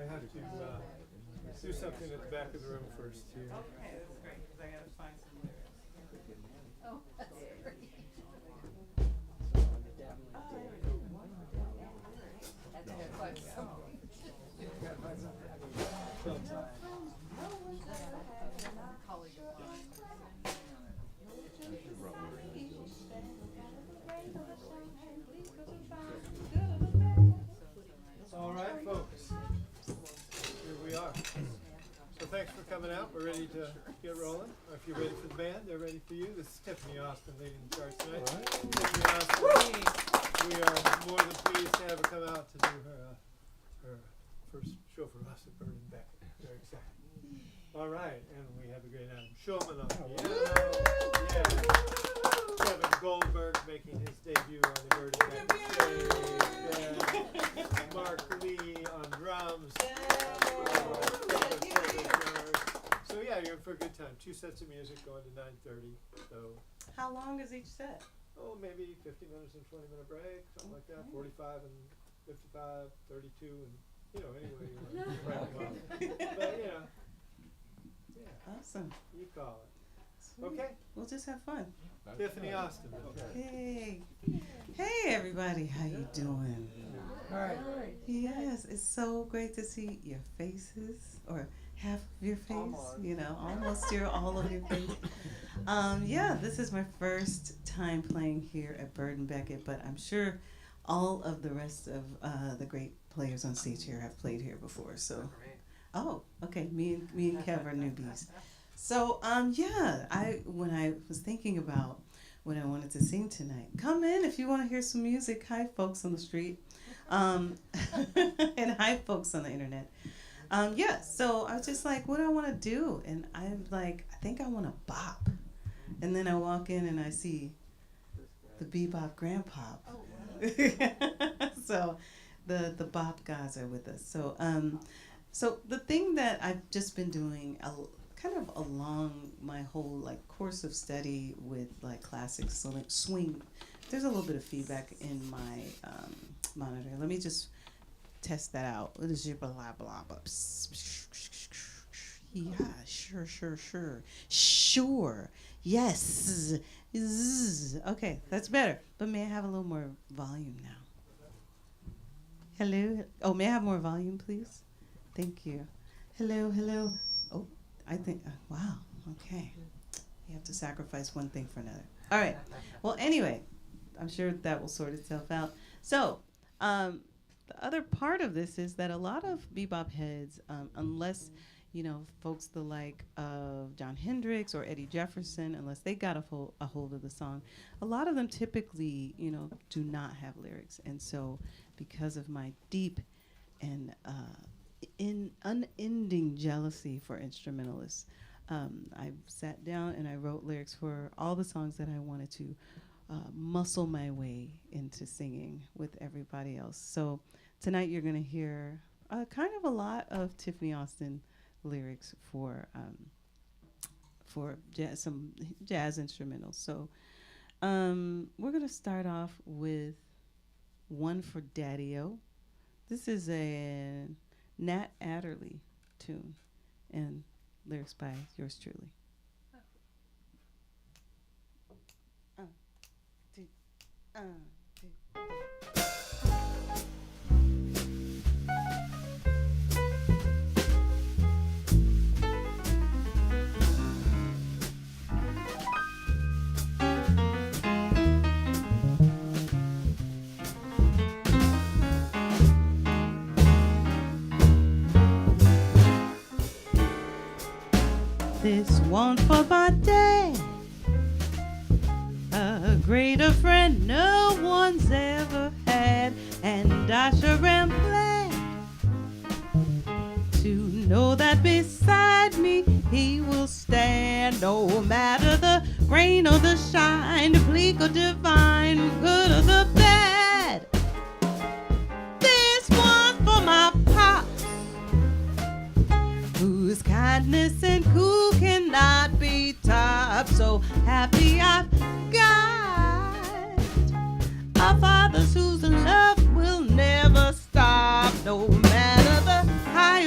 have to do something at the back of the room first here. Okay, that's great, because I gotta find some lyrics. Oh, that's great. That's good. Find something. Colleague of mine. All right, folks. Here we are. So thanks for coming out. We're ready to get rolling. If you're ready for the band, they're ready for you. This is Tiffany Austin leading the charge tonight. Tiffany Austin, we are more than pleased to have her come out to do her first show for us at Bird and Beckett. Very excited. All right, and we have a great Adam Shulman on piano. Yeah. Kevin Goldberg making his debut on the Bird and Beckett stage. Yeah. Mark Lee on drums. So yeah, you're in for a good time. 2 sets of music going to 9:30. So How long is each set? maybe 50 minutes and 20-minute break, something like that. 45 and 55, 32, and anyway you want to wrap them up. But yeah, Awesome. you call it. Sweet. Okay, We'll just have fun. Tiffany Austin. Hey. Hey everybody, how you doing? All right. Yes, it's so great to see your faces, or half of your face, almost all of your face. Yeah, this is my first time playing here at Bird and Beckett, but I'm sure all of the rest of the great players on stage here have played here before. So, okay, me and Kev are newbies. So, when I was thinking about what I wanted to sing tonight, come in if you want to hear some music. Hi, folks on the street, and hi, folks on the internet. So I was just like, what do I want to do? And I'm like, I think I want to bop. And then I walk in and I see the bebop grandpop. So the bop guys are with us. So so the thing that I've just been doing kind of along my whole course of study with classic swing, there's a little bit of feedback in my monitor. Let me just test that out. What is your blah blah blah? Yeah, sure. Yes. Okay, that's better. But may I have a little more volume now? Hello. Oh, may I have more volume, please? Thank you. Hello. Oh, I think. Wow. Okay. You have to sacrifice one thing for another. All right. Well, anyway, I'm sure that will sort itself out. So, the other part of this is that a lot of bebop heads, unless folks the like of John Hendricks or Eddie Jefferson, unless they got a hold of the song, a lot of them typically, do not have lyrics. And so, because of my deep and unending jealousy for instrumentalists, I sat down and I wrote lyrics for all the songs that I wanted to muscle my way into singing with everybody else. So tonight you're going to hear kind of a lot of Tiffany Austin lyrics for some jazz instrumentals. So we're going to start off with one for Daddy-O. This is a Nat Adderley tune and lyrics by yours truly. This one for my dad, a greater friend no one's ever had, and I sure am glad to know that beside me he will stand, no matter the rain or the shine, bleak or divine, good or the bad. This one's for my pops, whose kindness and cool cannot be topped. So happy I've got our fathers whose love will never stop, no matter the high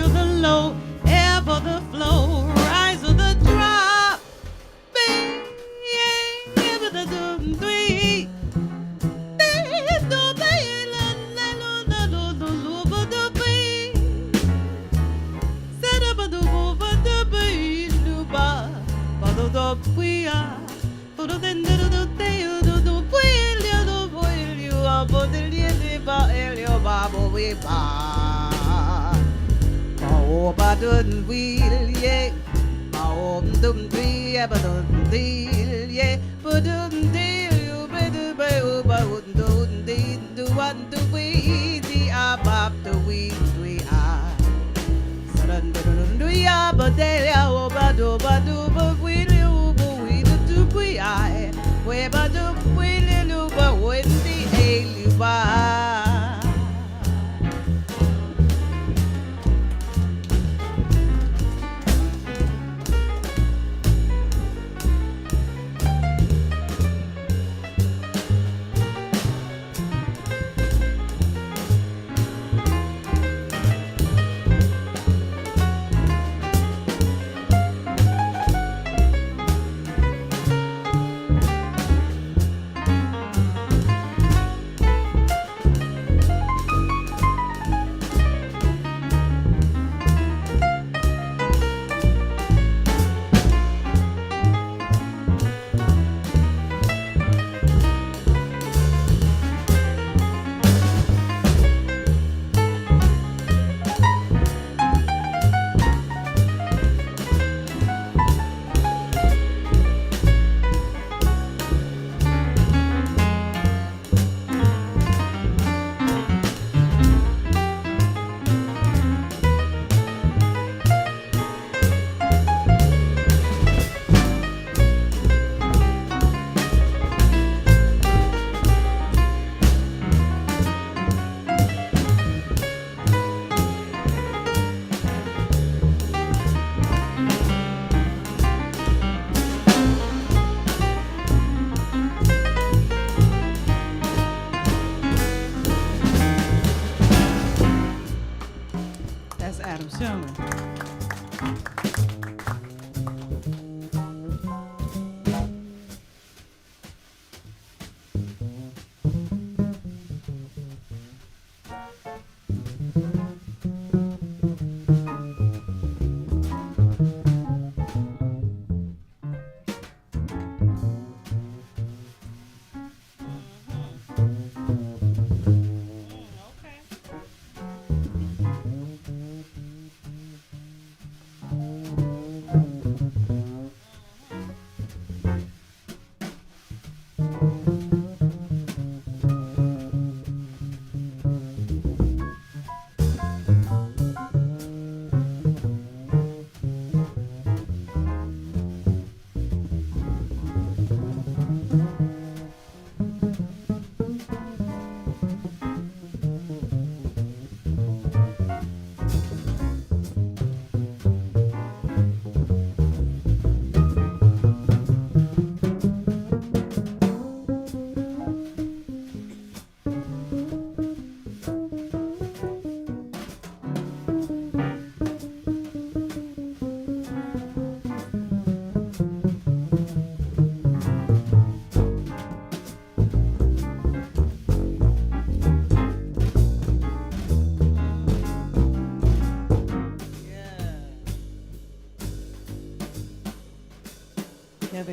Shulman.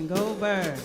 Goldberg.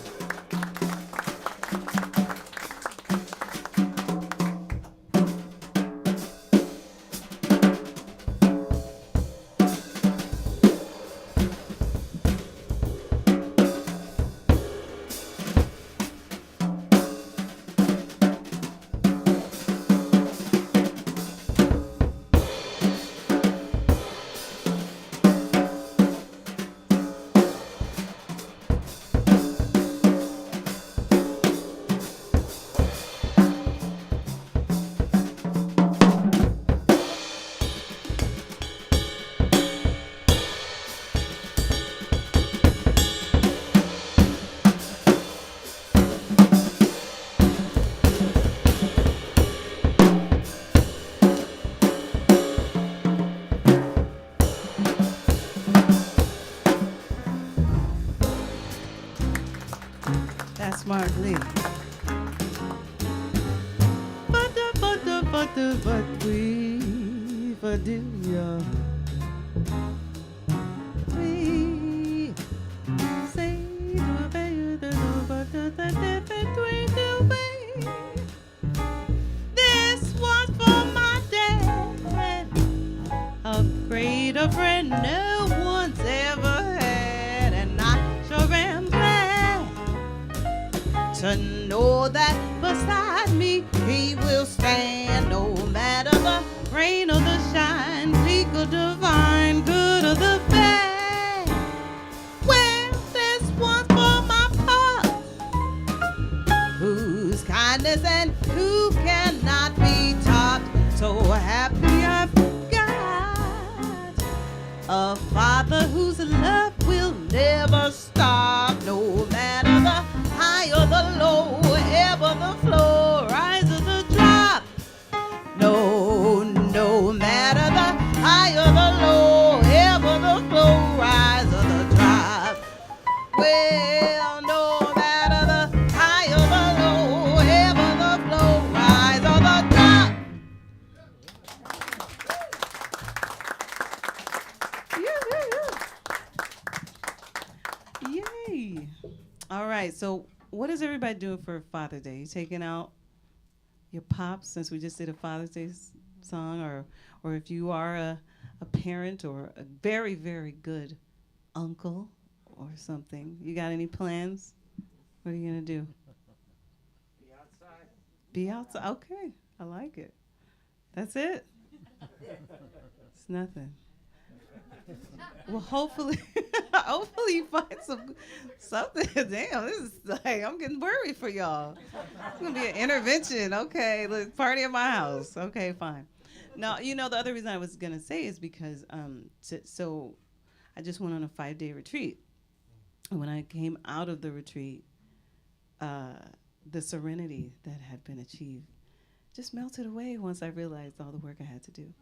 That's Mark Lee. But we do ya. We say the way you do, but to know that beside me he will stand, no matter the rain or the shine, bleak or divine, good or the bad. Well, there's one for my part, whose kindness and who cannot be topped. So happy I've got a father whose love will never stop, no matter the high or the low, ever the flow, rise or the drop. No matter the high or the low, ever the flow, rise or the drop. Well, no matter the high or the low, ever the flow, rise or the drop. Yay. All right, so what is everybody doing for Father's Day? You taking out your pops, since we just did a Father's Day song, or if you are a parent or a very, very good uncle or something, you got any plans? What are you going to do? Be outside. Be outside? Okay, I like it. That's it? It's nothing. Well, hopefully you find something. Damn, this is like, I'm getting worried for y'all. It's going to be an intervention. Okay, let's party at my house. Okay, fine. No, you know, the other reason I was going to say is because, so I just went on a 5-day retreat. And when I came out of the retreat, the serenity that had been achieved just melted away once I realized all the work I had to do.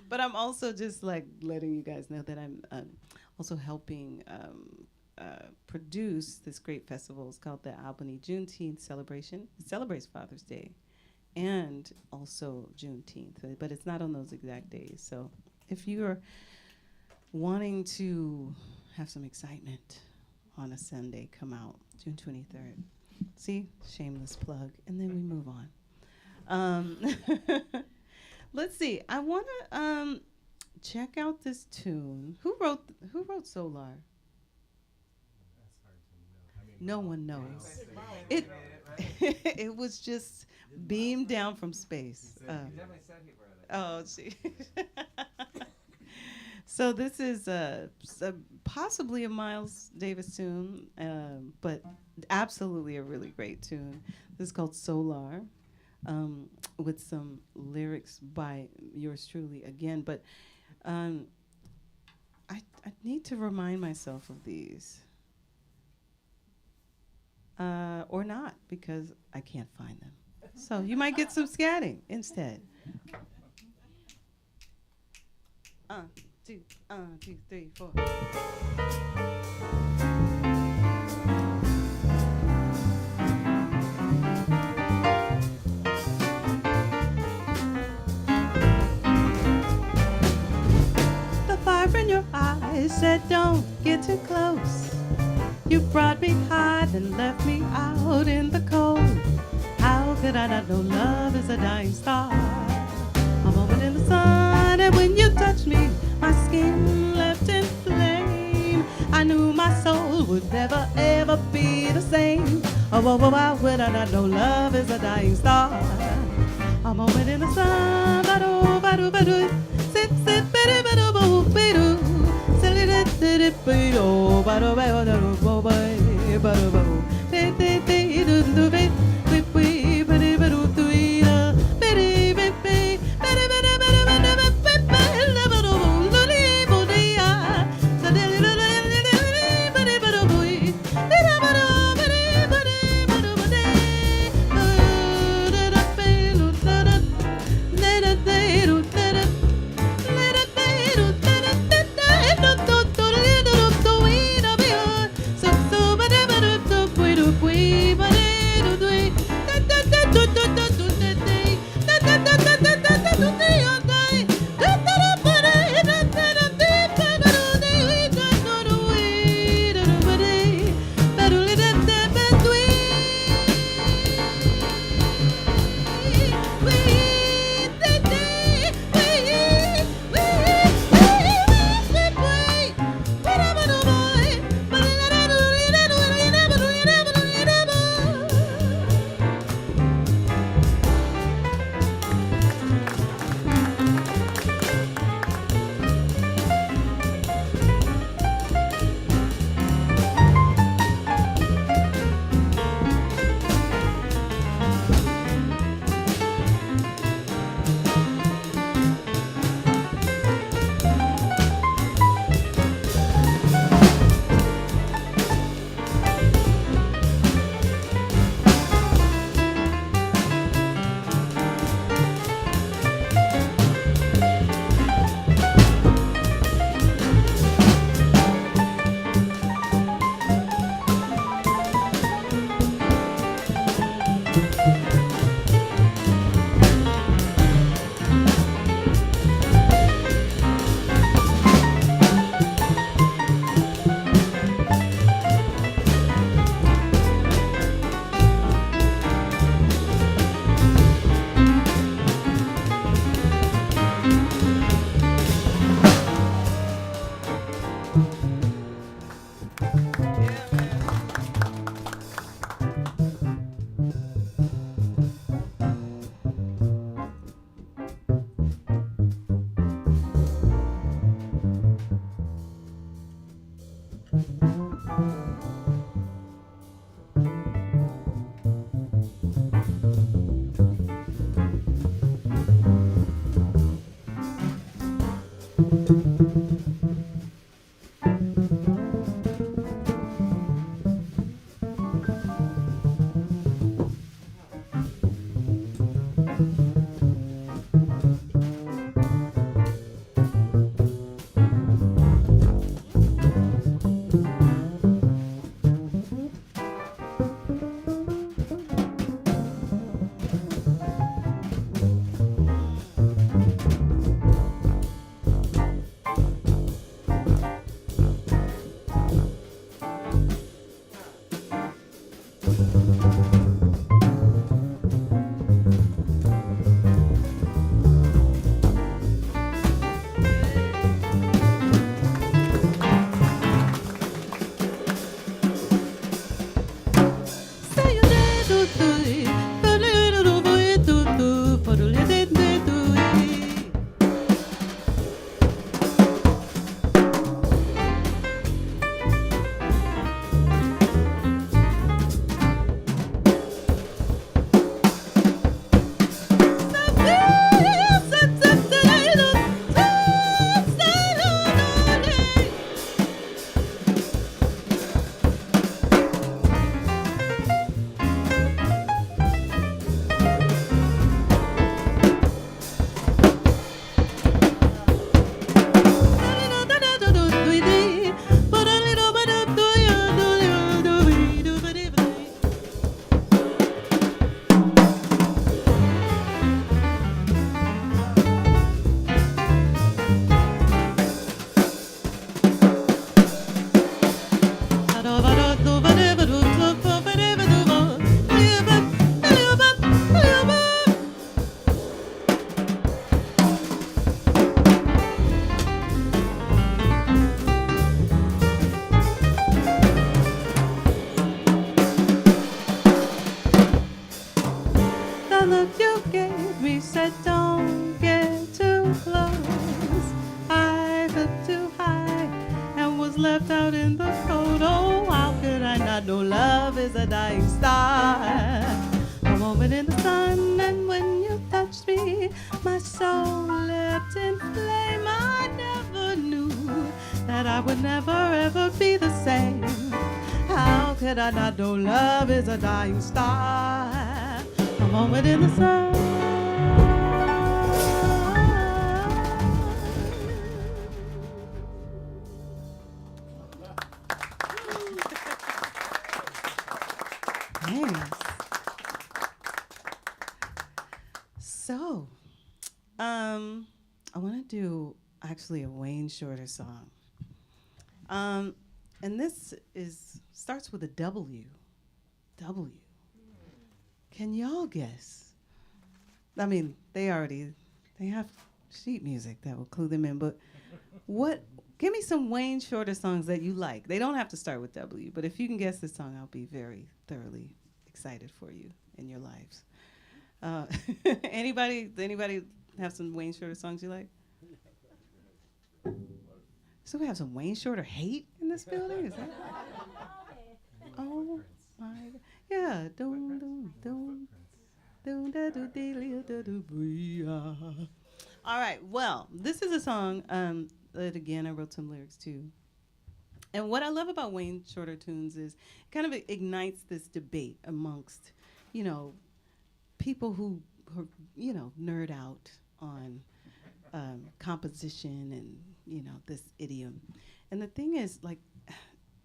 But I'm also just like letting you guys know that I'm also helping produce this great festival. It's called the Albany Juneteenth Celebration. It celebrates Father's Day and also Juneteenth, but it's not on those exact days. So if you're wanting to have some excitement on a Sunday, come out June 23rd. See, shameless plug, and then we move on. Let's see. I want to check out this tune. Who wrote Solar? That's hard to know. I mean, No one knows. It it was just beamed down from space. He definitely said he wrote it. Oh, see. So this is possibly a Miles Davis tune, but absolutely a really great tune. This is called Solar, with some lyrics by yours truly again. But I need to remind myself of these. Or not, because I can't find them. So you might get some scatting instead. 2, 3, 4. The fire in your eyes said, "Don't get too close." You brought me high, then left me out in the cold. How could I not know love is a dying star? A moment in the sun, and when you touched me, my skin left in flame. I knew my soul would never, ever be the same. Oh, why would I not know love is a dying star? A moment in the sun, ba-do, ba-do, ba-do, sip, sip, ba-do, ba-do, ba-do, ba-do, ba-do, ba-do, ba-do, ba-do, ba-do, ba-do, but don't get too close. I flew too high and was left out in the cold. Oh, how could I not know love is a dying star? A moment in the sun, and when you touched me, my soul leapt in flame. I never knew that I would never ever be the same. How could I not know love is a dying star? A moment in the sun. Thanks. So, I want to do actually a Wayne Shorter song. And this starts with a W. W. Can y'all guess? I mean, they have sheet music that will clue them in, but give me some Wayne Shorter songs that you like. They don't have to start with W, but if you can guess this song, I'll be very thoroughly excited for you in your lives. Anybody have some Wayne Shorter songs you like? So we have some Wayne Shorter hate in this building? Is that? Oh my God. Yeah. All right. Well, this is a song that again I wrote some lyrics to. And what I love about Wayne Shorter tunes is it kind of ignites this debate amongst, people who nerd out on composition and this idiom. And the thing is, like,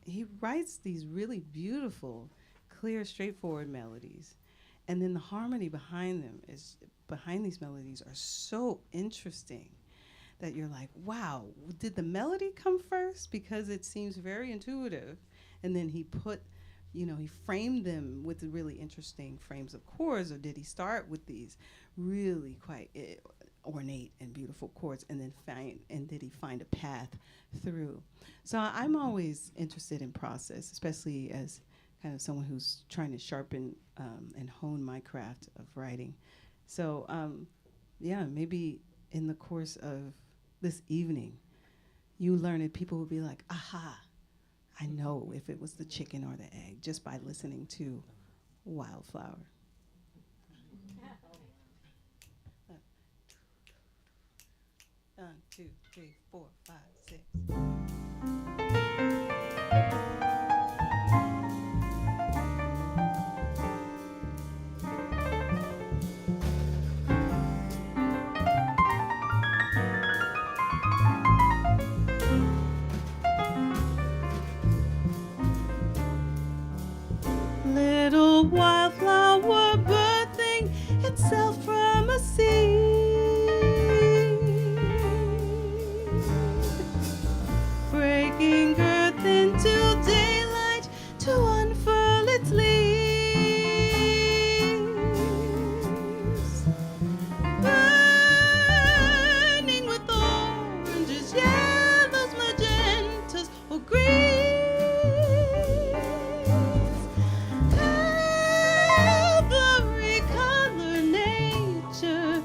he writes these really beautiful, clear, straightforward melodies, and then the harmony behind these melodies are so interesting that you're like, wow, did the melody come first? Because it seems very intuitive, and then he framed them with really interesting frames of chords, or did he start with these really quite ornate and beautiful chords, and then did he find a path through? So I'm always interested in process, especially as kind of someone who's trying to sharpen and hone my craft of writing. So maybe in the course of this evening, you learn it, people will be like, aha, I know if it was the chicken or the egg just by listening to Wildflower. 1, 2, 3, 4, 5, 6. Little wildflower birthing itself from a seed, breaking earth into daylight to unfurl its leaves, burning with oranges, yellows, magentas, or greens. Every color nature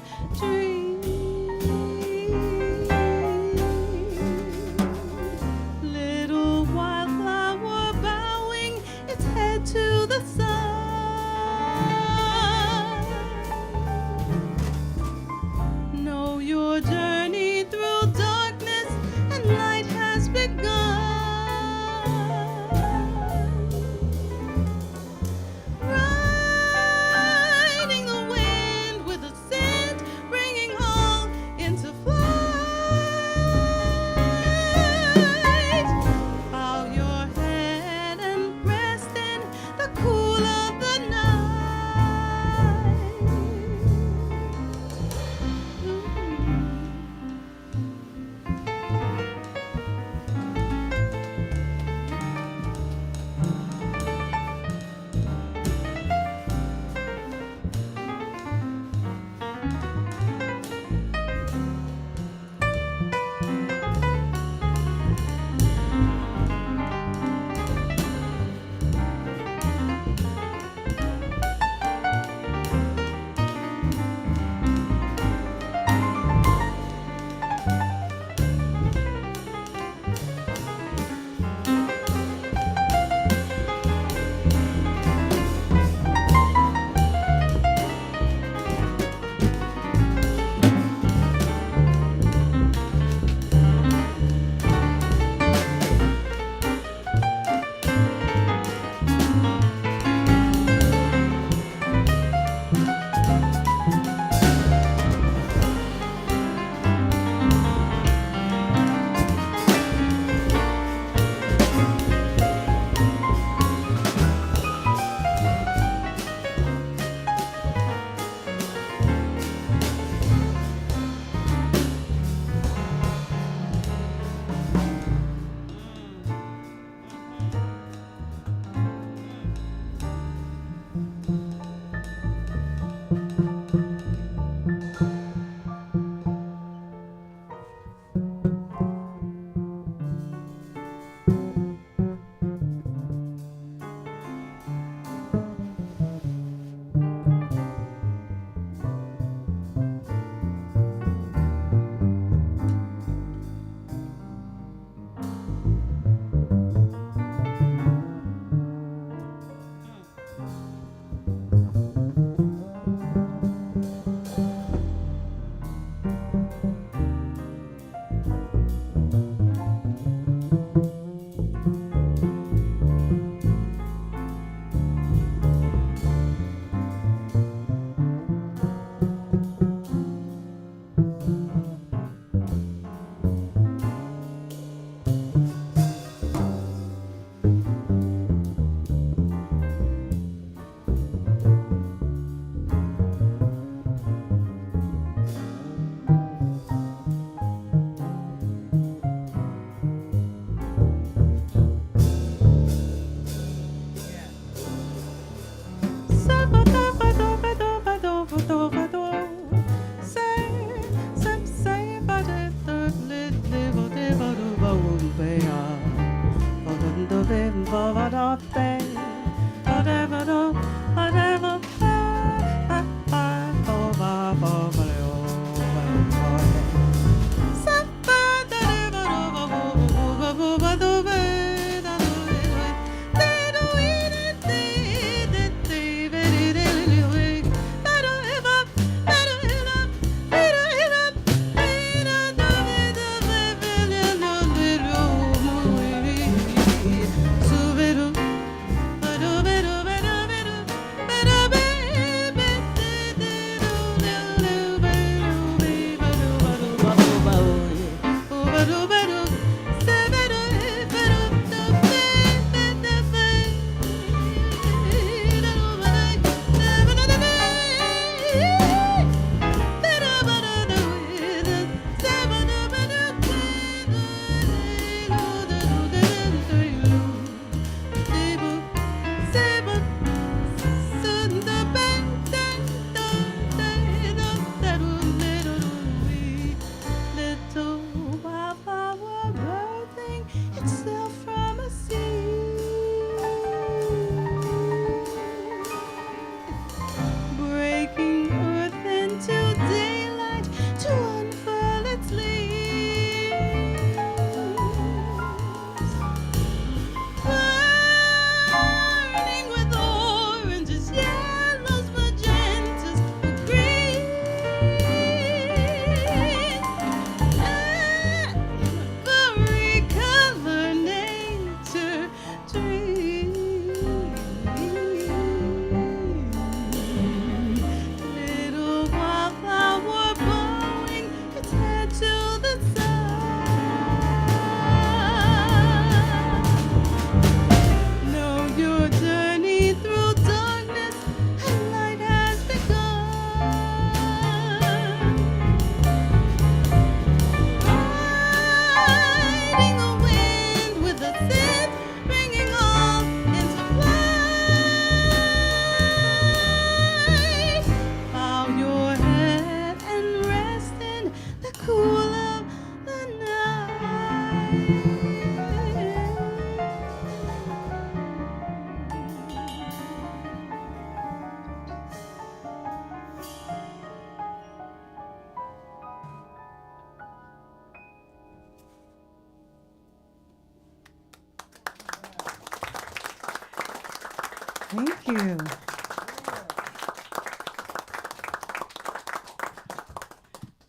Thank you.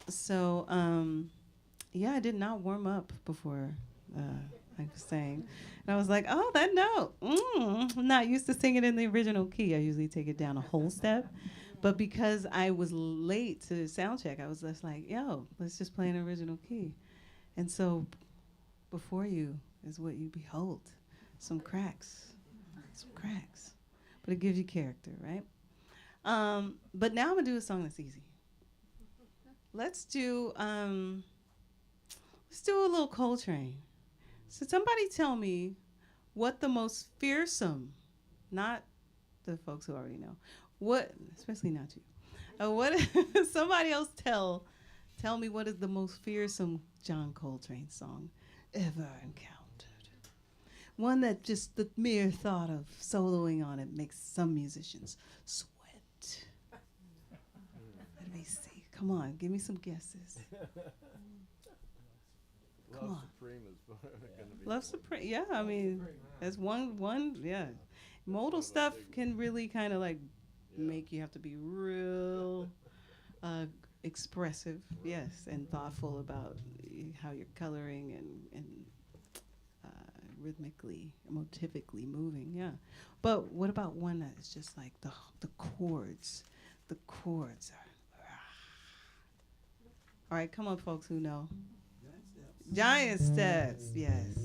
So, yeah, I did not warm up before I sang. And I was like, oh, that note. I'm not used to singing in the original key. I usually take it down a whole step. But because I was late to sound check, I was just like, yo, let's just play an original key. And so before you is what you behold, some cracks. But it gives you character, right? But now I'm gonna do a song that's easy. Let's do a little Coltrane. So somebody tell me what the most fearsome, not the folks who already know, what, especially not you, what somebody else tell me what is the most fearsome John Coltrane song ever encountered. One that just the mere thought of soloing on it makes some musicians sweat. Let me see. Come on, give me some guesses. Come on. Supreme is gonna be Love Supreme. Yeah, I mean, that's one. Yeah, modal stuff can really kind of like make you have to be real expressive, yes, and thoughtful about how you're coloring and rhythmically, motivically moving. Yeah, but what about one that is just like the chords? The chords are. All right, come on, folks who know. Giant Steps, yes.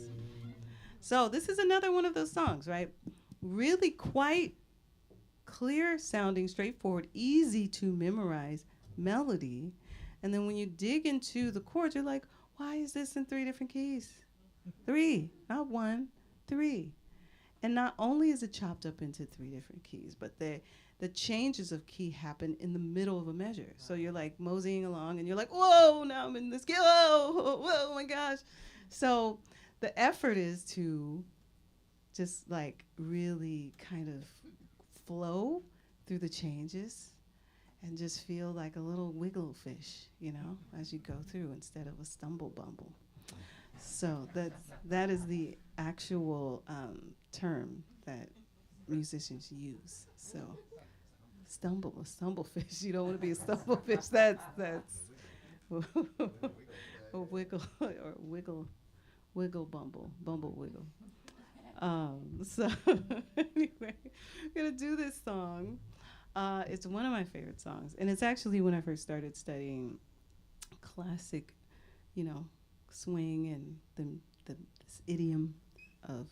So this is another one of those songs, right? Really quite clear sounding, straightforward, easy to memorize melody. And then when you dig into the chords, you're like, why is this in 3 different keys? 3, not 1, 3. And not only is it chopped up into 3 different keys, but the changes of key happen in the middle of a measure. So you're like moseying along and you're like, whoa, now I'm in this key. Whoa, oh my gosh. So the effort is to just like really kind of flow through the changes and just feel like a little wiggle fish, you know, as you go through instead of a stumble bumble. So that is the actual term that musicians use. So a stumble fish. You don't want to be a stumble fish. That's a wiggle or wiggle bumble wiggle. So anyway, I'm gonna do this song. It's one of my favorite songs, and it's actually when I first started studying classic, you know, swing and this idiom of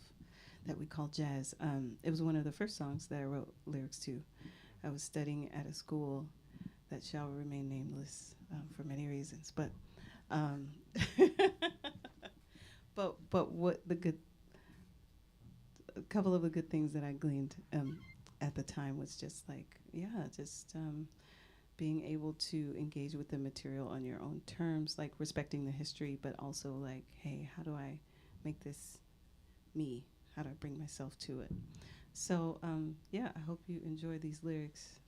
that we call jazz. It was one of the first songs that I wrote lyrics to. I was studying at a school that shall remain nameless for many reasons, but what the good, a couple of the good things that I gleaned at the time was just like, being able to engage with the material on your own terms, like respecting the history, but also like, hey, how do I make this me? How do I bring myself to it? So I hope you enjoy these lyrics.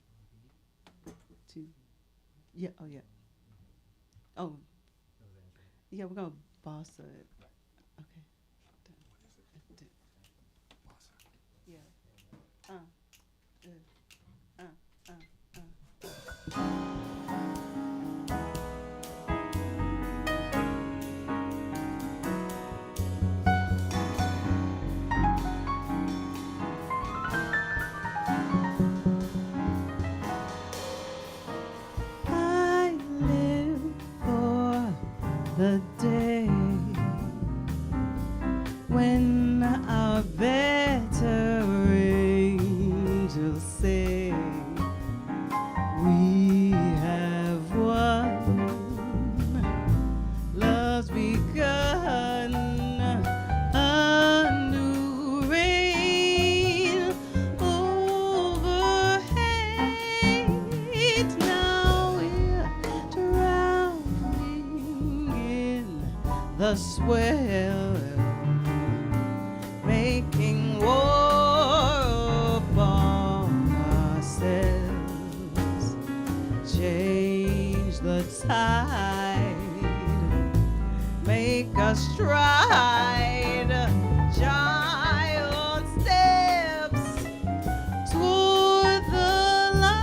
Oh, yeah, we're gonna bossa it. Okay. Done. Yeah. I live for the day when our better angels say we have won. Love's begun a new reign over hate. Now we're drowning in the swell, making war upon ourselves. Change the tide, make us stride giant steps toward the light.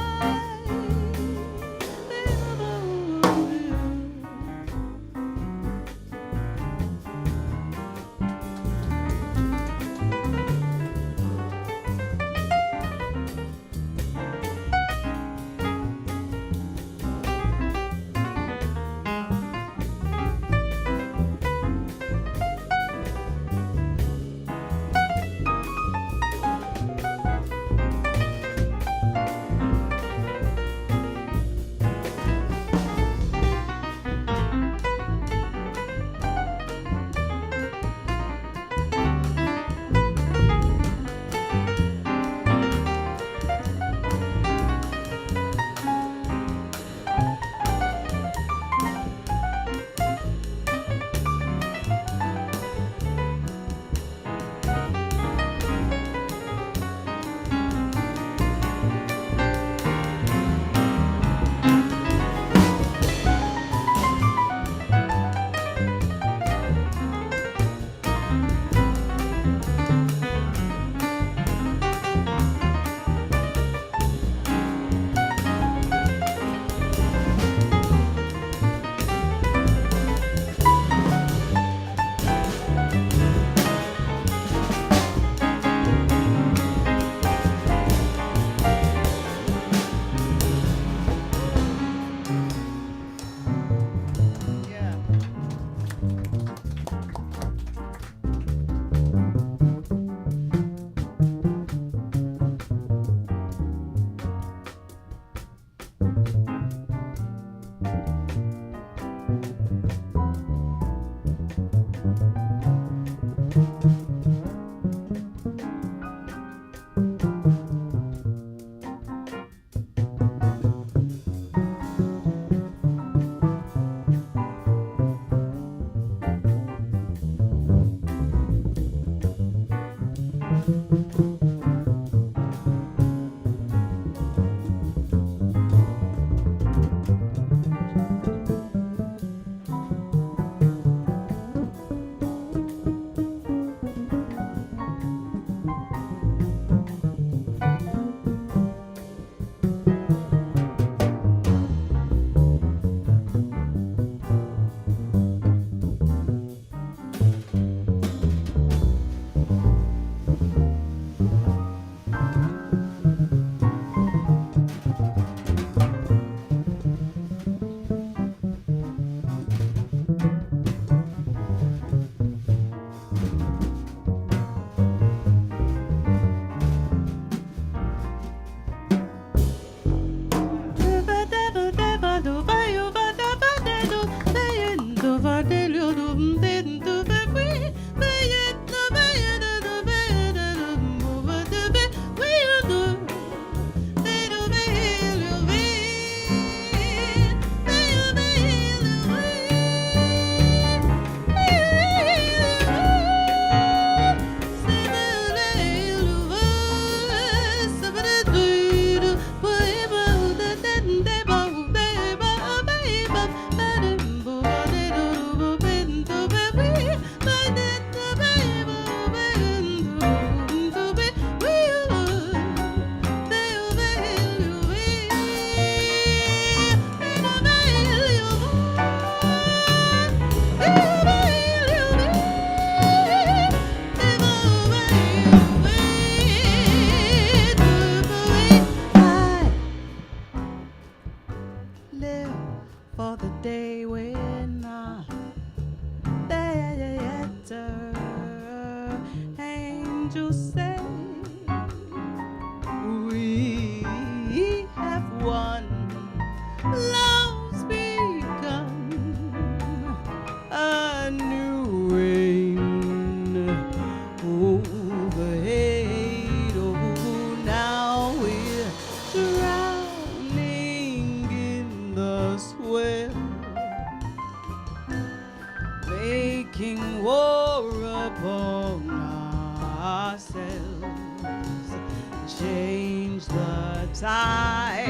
change the tide,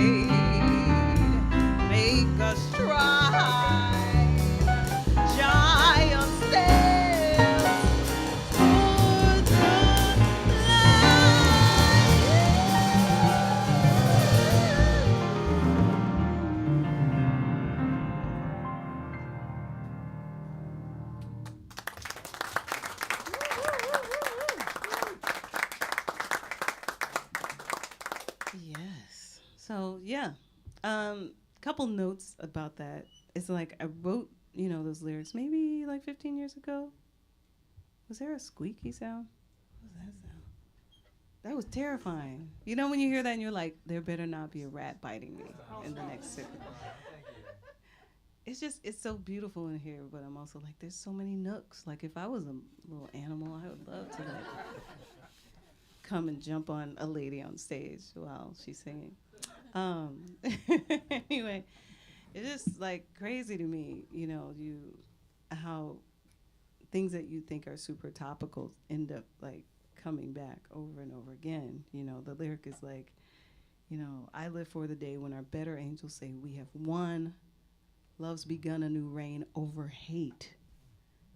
make us stride, giant steps toward the Yes. So yeah, couple notes about that. It's like I wrote, those lyrics maybe like 15 years ago. Was there a squeaky sound? What was that sound? That was terrifying. You know when you hear that and you're like, there better not be a rat biting me in the next second. It's so beautiful in here, but I'm also like, there's so many nooks. Like if I was a little animal, I would love to like come and jump on a lady on stage while she's singing. Anyway, it's just like crazy to me, how things that you think are super topical end up like coming back over and over again. The lyric is like, I live for the day when our better angels say we have won. Love's begun a new reign over hate.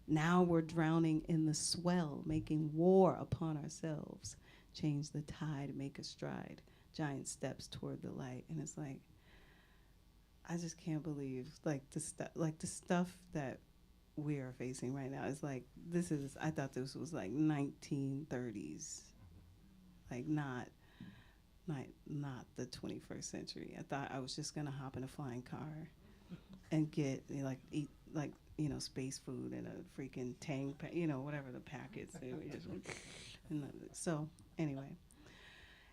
Now we're drowning in the swell, making war upon ourselves. Change the tide, make a stride, giant steps toward the light. And it's like, I just can't believe the stuff that we are facing right now is like, I thought this was like 1930s, like not the 21st century. I thought I was just gonna hop in a flying car and get eat space food in a freaking Tang, whatever the packets. So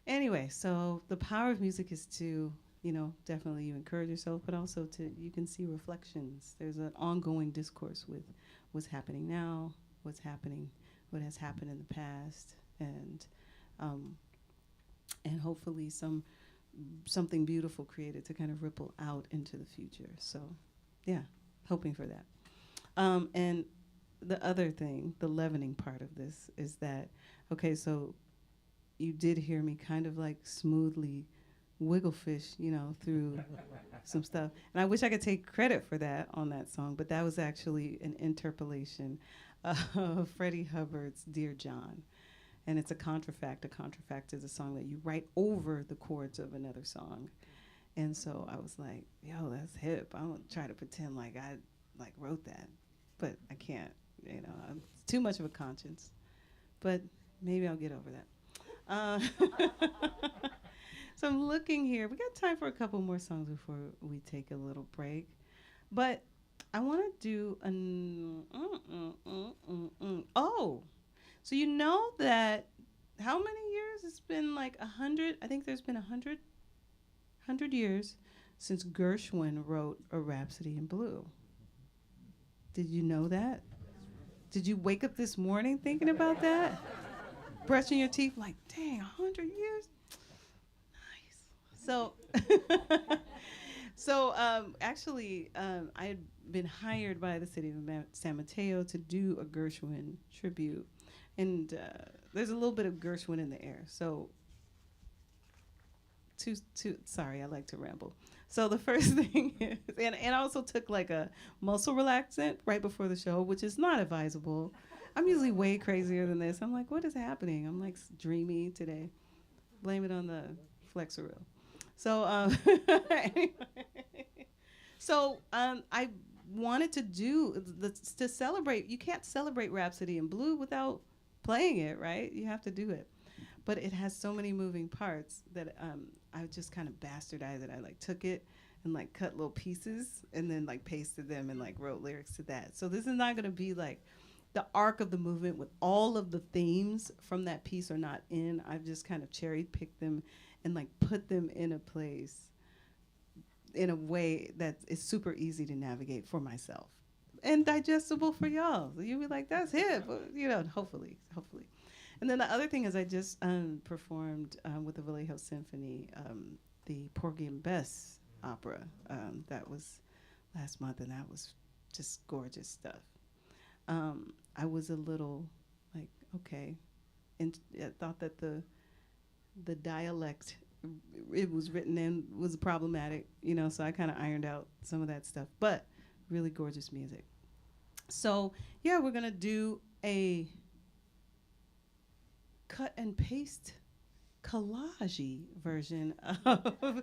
anyway, so the power of music is to, definitely you encourage yourself, but also you can see reflections. There's an ongoing discourse with what's happening now, what has happened in the past, and hopefully something beautiful created to kind of ripple out into the future. So, yeah, hoping for that. And the other thing, the leavening part of this is that, okay, so you did hear me kind of like smoothly wiggle fish, through some stuff. And I wish I could take credit for that on that song, but that was actually an interpolation of Freddie Hubbard's Dear John. And it's a contrafact. A contrafact is a song that you write over the chords of another song. And so I was like, yo, that's hip. I don't try to pretend like I wrote that, but I can't, I'm too much of a conscience. But maybe I'll get over that. So I'm looking here. We got time for a couple more songs before we take a little break. But I want to do Oh, so you know that how many years? It's been like 100. I think there's been 100 years since Gershwin wrote A Rhapsody in Blue. Did you know that? Did you wake up this morning thinking about that? Brushing your teeth like, dang, 100 years? Nice. So actually, I had been hired by the city of San Mateo to do a Gershwin tribute. And there's a little bit of Gershwin in the air. So, sorry, I like to ramble. So the first thing is, and I also took like a muscle relaxant right before the show, which is not advisable. I'm usually way crazier than this. I'm like, what is happening? I'm like dreamy today. Blame it on the Flexeril. So, anyway. So I wanted to to celebrate. You can't celebrate Rhapsody in Blue without playing it, right? You have to do it. But it has so many moving parts that I just kind of bastardized it. I like took it and like cut little pieces and then like pasted them and like wrote lyrics to that. So this is not going to be like the arc of the movement with all of the themes from that piece are not in. I've just kind of cherry picked them and like put them in a place in a way that is super easy to navigate for myself and digestible for y'all. So you'll be like, that's hip, hopefully. And then the other thing is I just performed with the Vallejo Symphony the Porgy and Bess opera. That was last month, and that was just gorgeous stuff. I was a little like, okay, and I thought that the dialect it was written in was problematic, you know, so I kind of ironed out some of that stuff, but really gorgeous music. So yeah, we're gonna do a cut and paste collage version of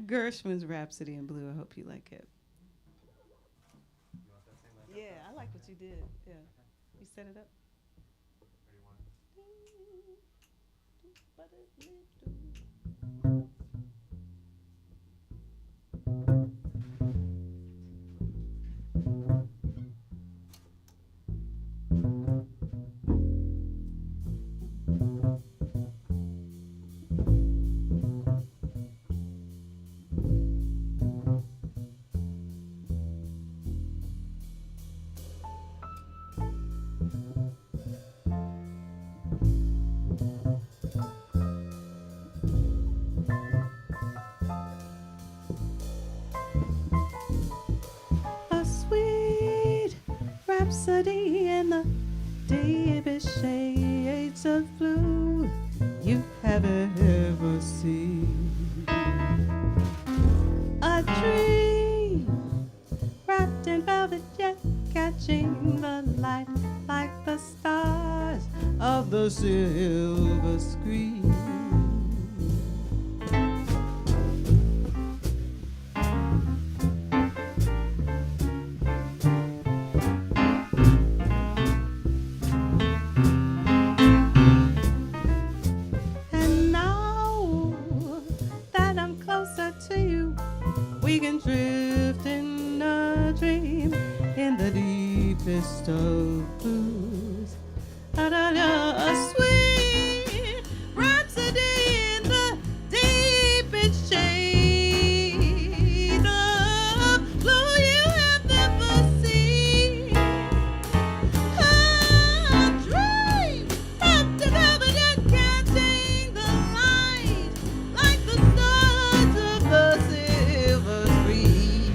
Gershwin's Rhapsody in Blue. I hope you like it. You want that same like Yeah, I like what you did. Yeah, you set it up. Or do you want A sweet rhapsody in the deepest shades of blue you have ever seen. A dream wrapped in velvet, yet catching the light like the stars of the silver screen. And now that I'm closer to you, we can drift in a dream in the deepest of blues. A sweet rhapsody in the deepest shade of blue you have never seen. A dream wrapped in velvet yet catching the light like the stars of the silver screen.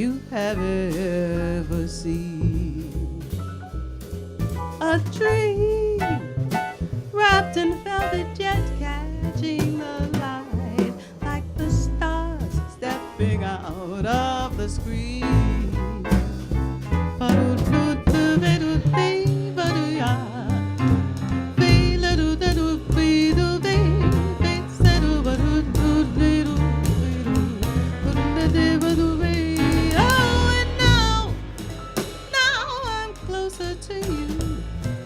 you have ever seen. A tree wrapped in velvet jet catching the light like the stars stepping out of the screen. Oh, and now I'm closer to you.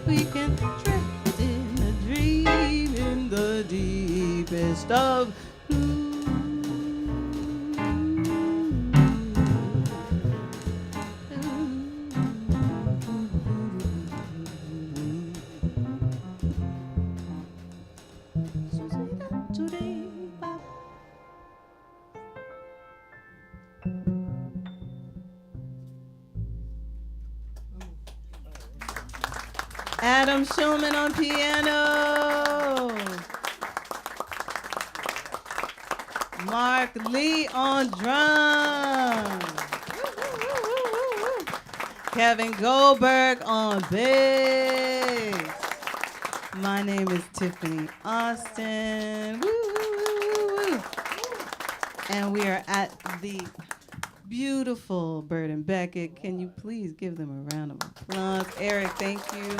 We can drift in a dream in the deepest of blue. Adam Shulman on piano. Mark Lee on drums. Kevin Goldberg on bass. My name is Tiffany Austin. Woo, woo, woo, woo, woo. And we are at the beautiful Bird and Beckett. Can you please give them a round of applause? Eric, thank you.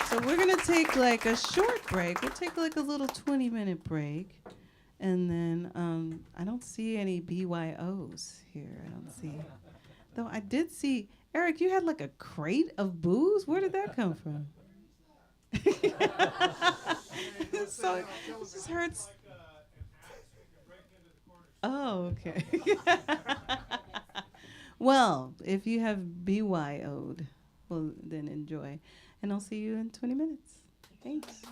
So we're going to take like a short break. We'll take like a little 20-minute break. And then I don't see any BYOs here. I don't see. Though I did see, Eric, you had like a crate of booze? Where did that come from? So it just hurts. Oh, okay. Well, if you have BYO'd, well, then enjoy. And I'll see you in 20 minutes. Thanks.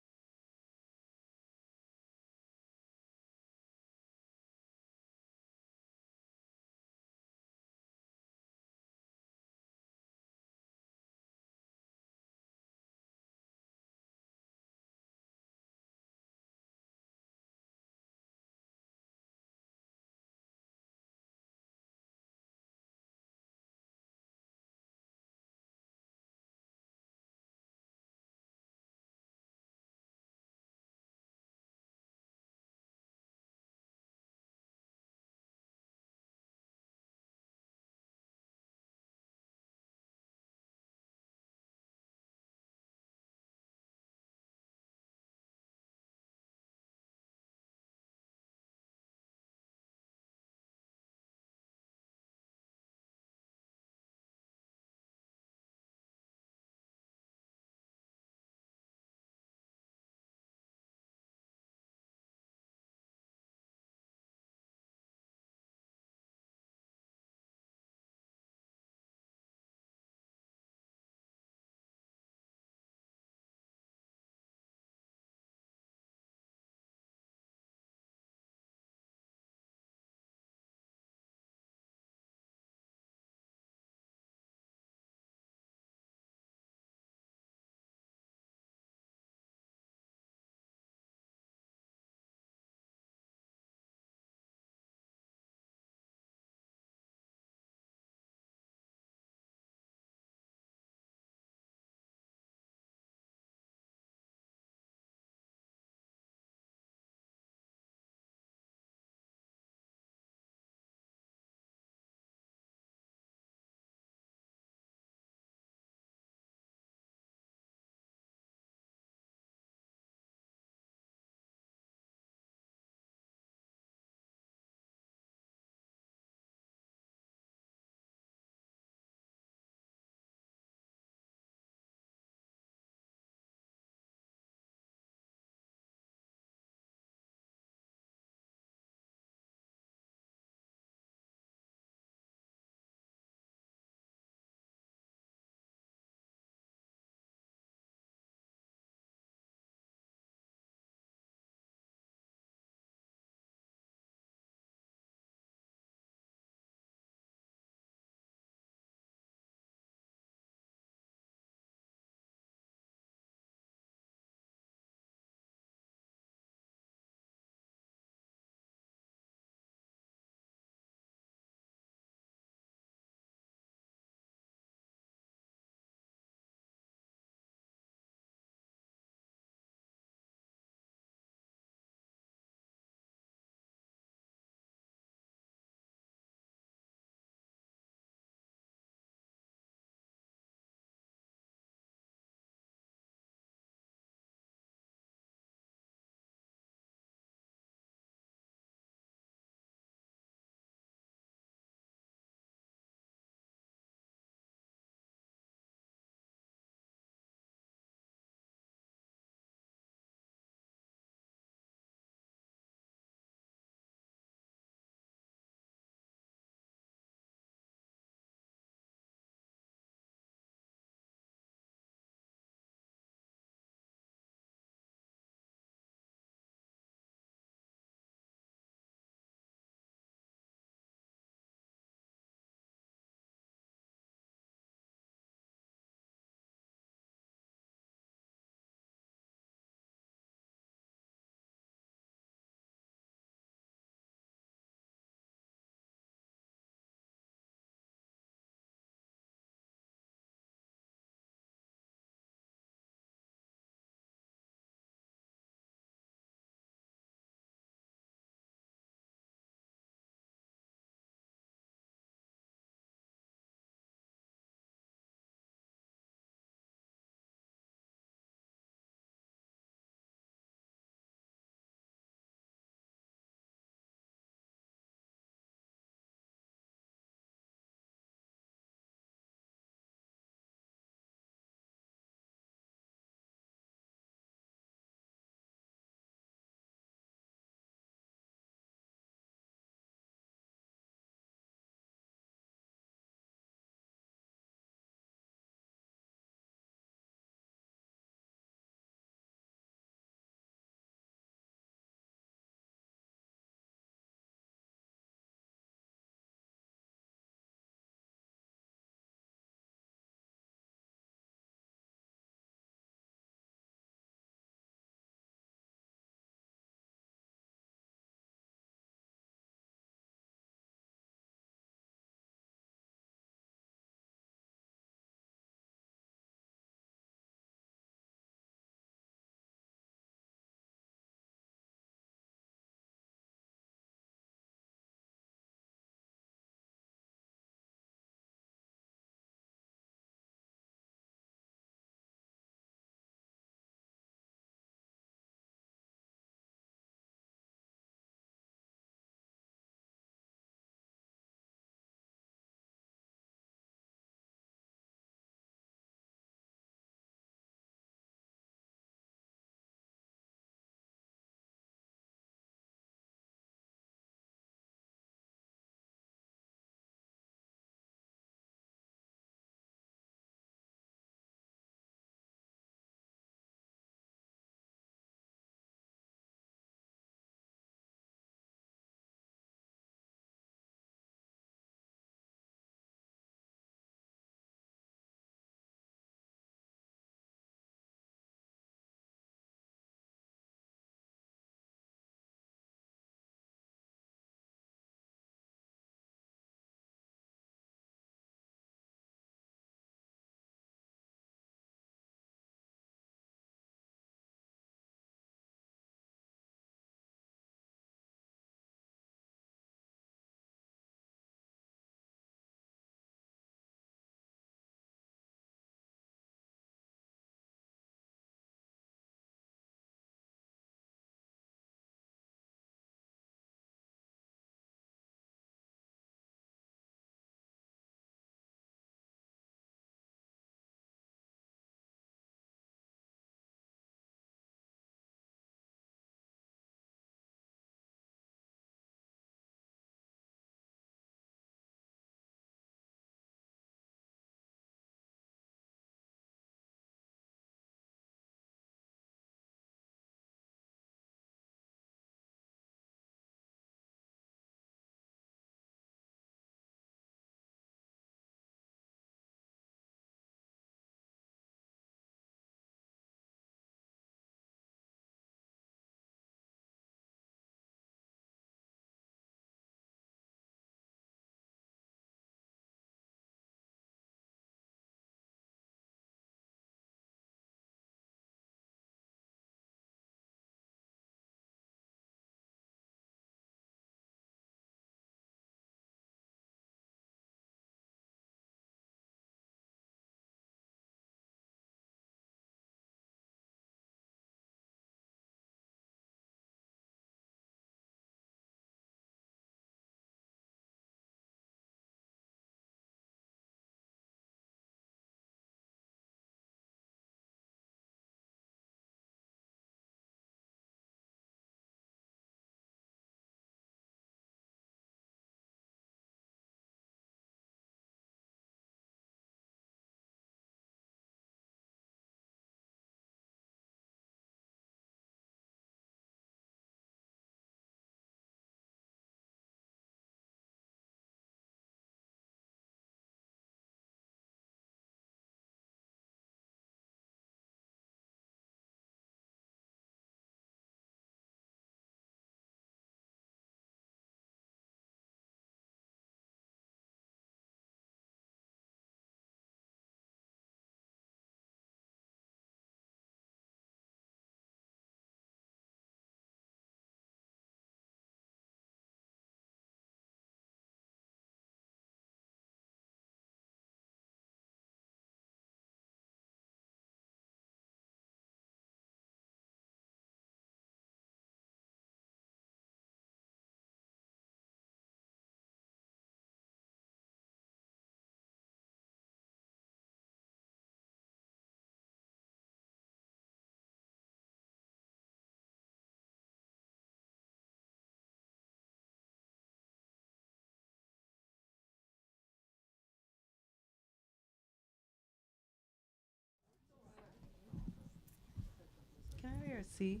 here, see?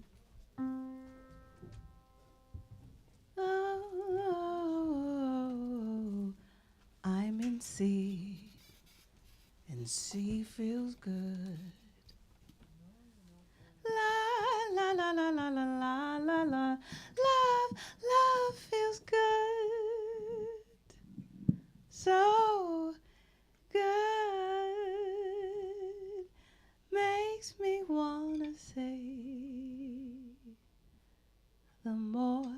Oh, I'm in C, and C feels good. La la la la la la la la la. Love feels good. So good. Makes me wanna say the more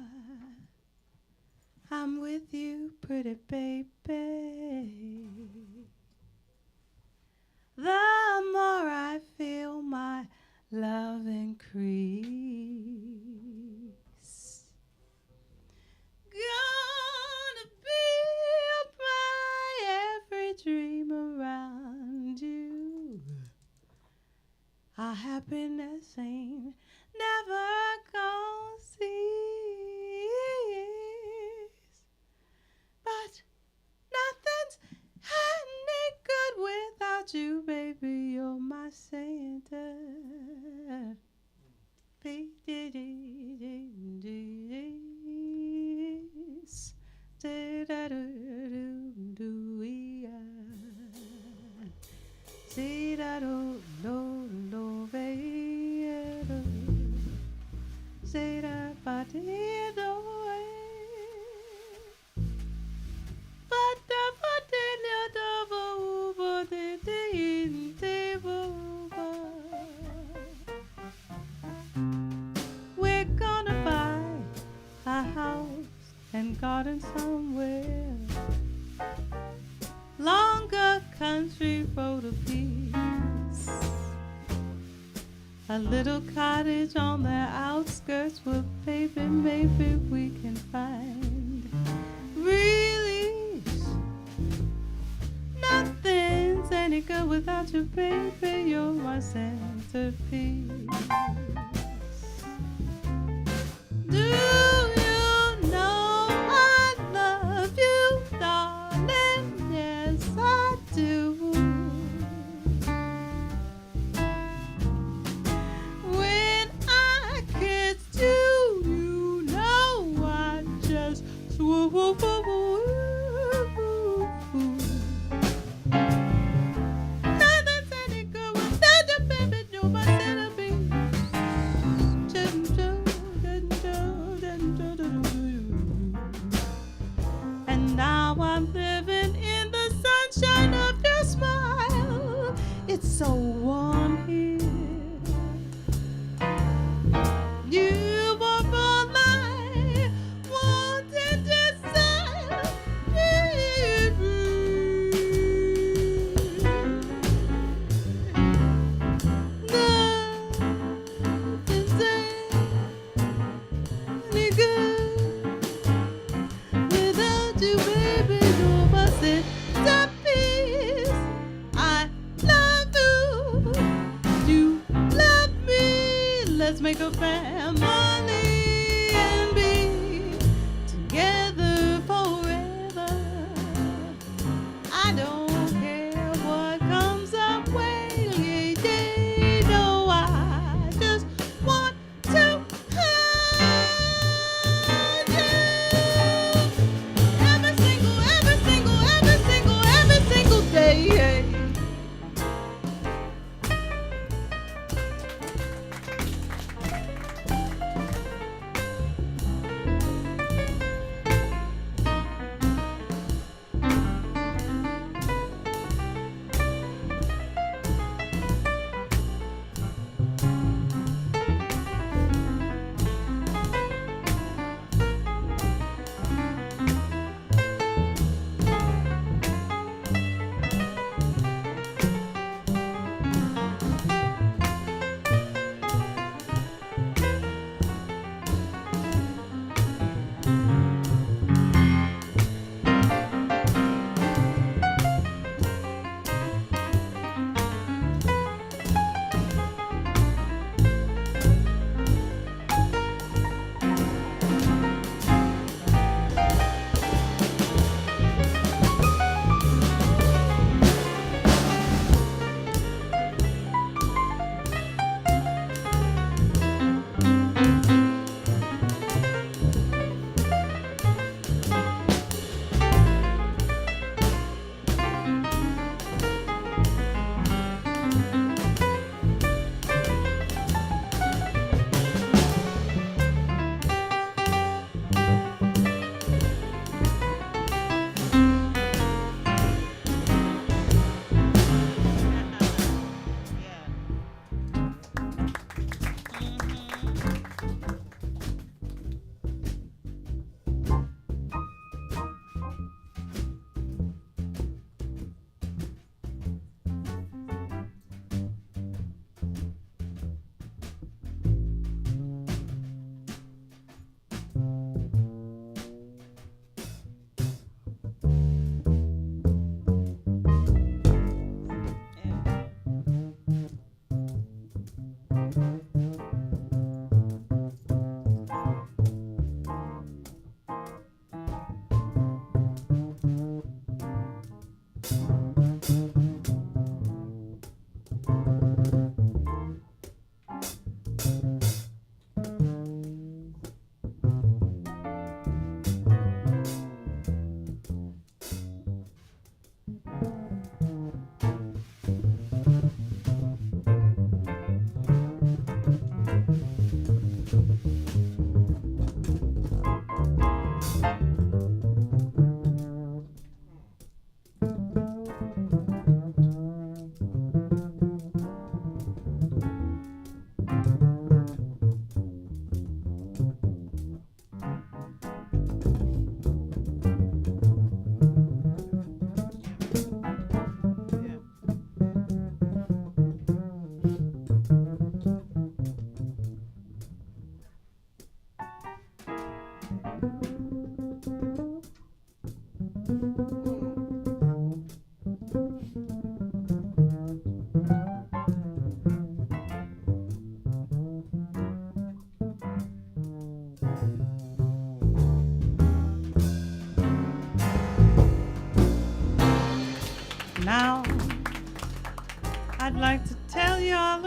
I'm with you, pretty baby, the more I feel my love increase. Gonna build my every dream around you. Our happiness ain't never gonna cease. But nothing's any good without you, baby. You're my Santa. We're gonna buy a house and garden somewhere, longer country road of peace, a little cottage on the outskirts where baby maybe we can find release. Nothing's any good without you, baby. You're my centerpiece. Do you know I love you, darling? Yes, I do. When I kiss you, you know I just swoop. Nothing's any good without you, baby. You're my centerpiece. And now I'm living in the sunshine of your smile. It's so warm here. You are all I want and desire. Nothing's any good without you, baby. You're my centerpiece. I love you. You love me. Let's make a family and be together forever. I don't care what comes our way. Yeah, no, I just want to hold you. Every single day.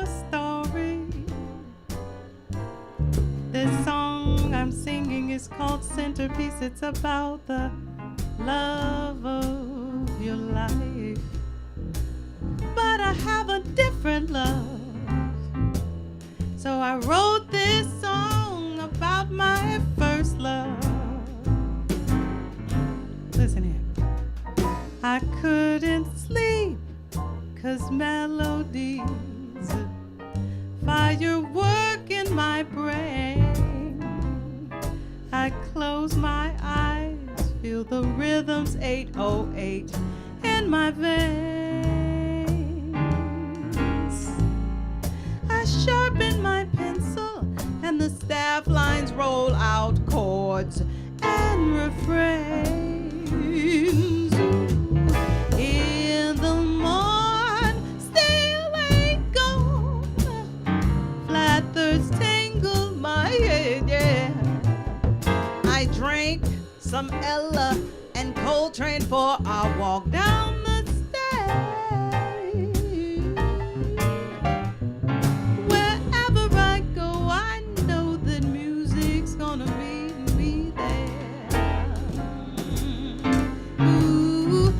a story. This song I'm singing is called Centerpiece. It's about the love of your life. But I have a different love. So I wrote this song about my first love. Listen here. I couldn't sleep 'cause melodies firework in my brain. I close my eyes, feel the rhythms 808 in my veins. I sharpen my pencil and the staff lines roll out chords and refrains. In the morn, still ain't gone. Flat thirds tangle my head, yeah. I drank some Ella and Coltrane for our walk down the stairs. Wherever I go, I know that music's gonna meet me there. Ooh,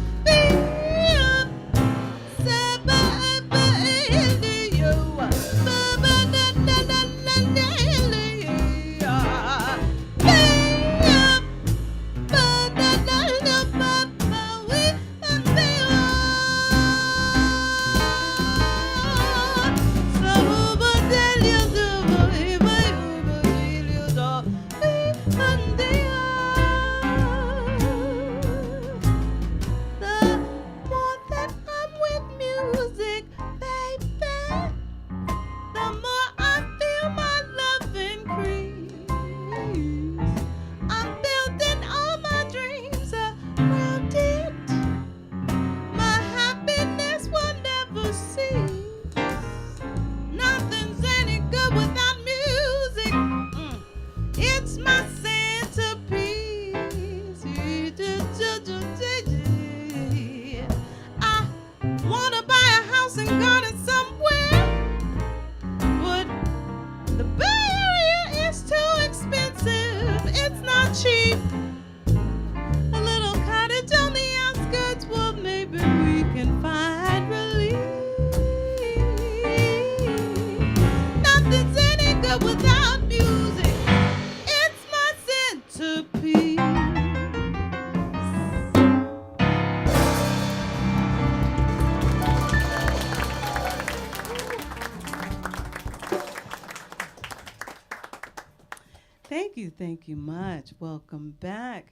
Thank you much. Welcome back.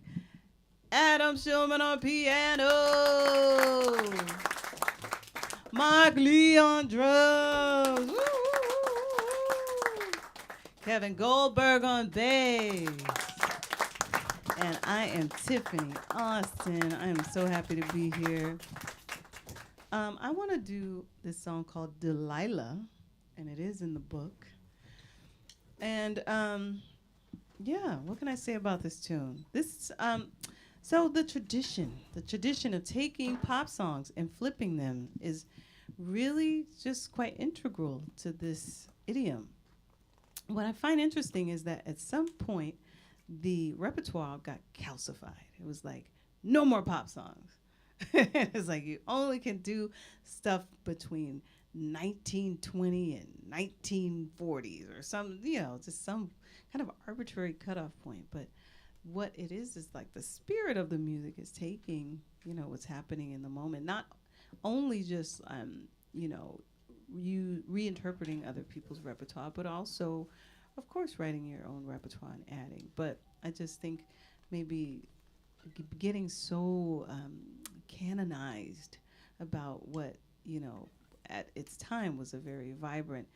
Adam Shulman on piano. Mark Lee on drums. Woo, woo, woo, woo. Kevin Goldberg on bass. And I am Tiffany Austin. I am so happy to be here. I want to do this song called Delilah, and it is in the book. And yeah, what can I say about this tune? This, so the tradition of taking pop songs and flipping them is really just quite integral to this idiom. What I find interesting is that at some point, the repertoire got calcified. It was like, no more pop songs. It's like you only can do stuff between 1920 and 1940s or some, just some kind of arbitrary cutoff point. But what it is like the spirit of the music is taking, what's happening in the moment, not only just, you reinterpreting other people's repertoire, but also, of course, writing your own repertoire and adding. But I just think maybe getting so canonized about what, at its time was a very vibrant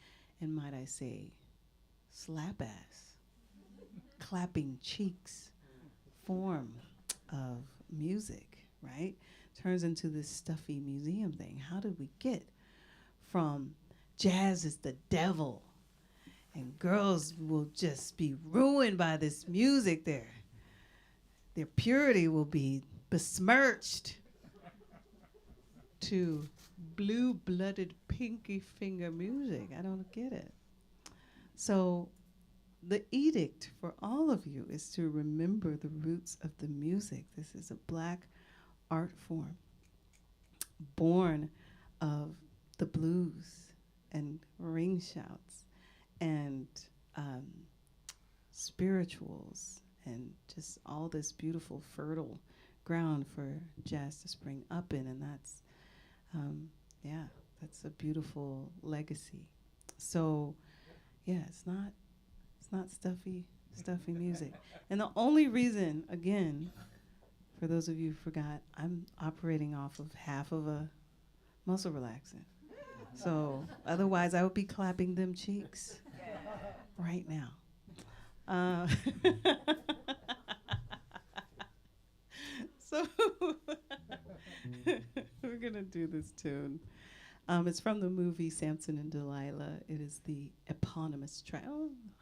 and, might I say, slap ass, clapping cheeks form of music, right? Turns into this stuffy museum thing. How did we get from jazz is the devil and girls will just be ruined by this music there? Their purity will be besmirched to blue-blooded pinky finger music. I don't get it. So the edict for all of you is to remember the roots of the music. This is a Black art form born of the blues and ring shouts and spirituals and just all this beautiful fertile ground for jazz to spring up in, and that's that's a beautiful legacy. So it's not stuffy music. And the only reason, again, for those of you who forgot, I'm operating off of half of a muscle relaxant. So otherwise I would be clapping them cheeks right now. So we're gonna do this tune. It's from the movie Samson and Delilah. It is the eponymous track,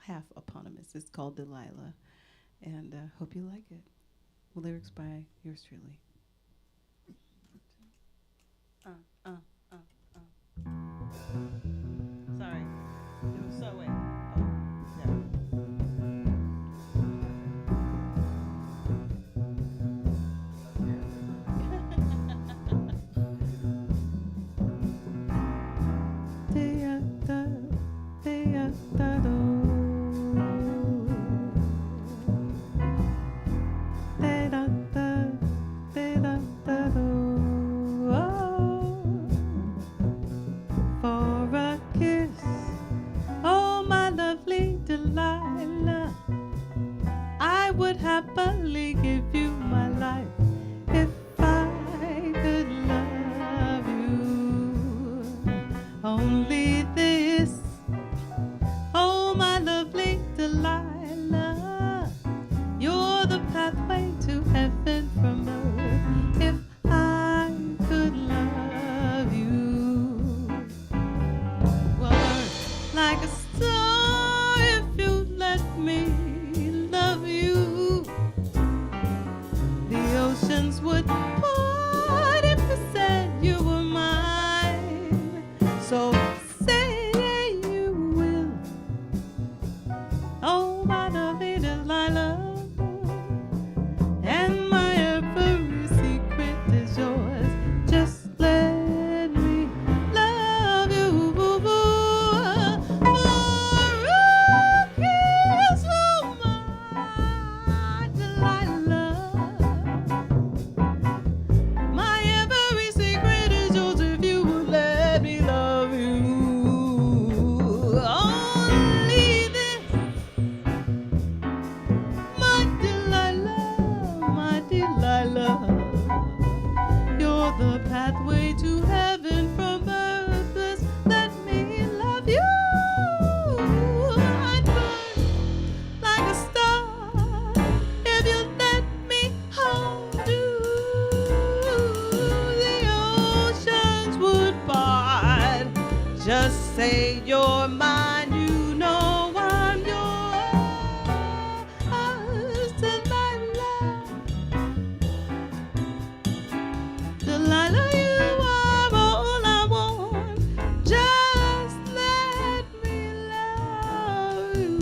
half eponymous. It's called Delilah, and hope you like it. Lyrics by yours truly. Sorry. It was so wait. Delilah, I would happily give you my life if I could love you. Only this, oh my lovely Delilah, you're the pathway to heaven from earth if I could love you. Well, like a star, me love you. The oceans would part if you said you were mine. So say you will. Oh, my lovely Delilah, and my every secret is yours. Just let me love you. The pathway to heaven from earth, just let me love you. I'd burn like a star if you let me hold you. The oceans would part. Just say you're mine, you know I'm yours, Delilah. Delilah, you are all I want. Just let me love you.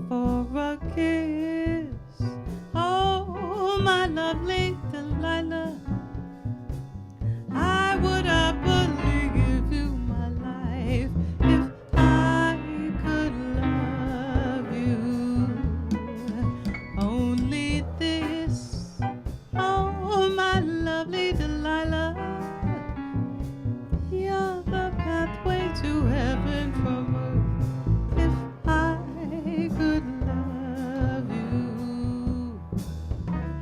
For a kiss, oh my lovely Delilah, I would happily give you my life if I could love you. Only this, oh my lovely Delilah, you're the pathway to heaven from earth. If I could love you,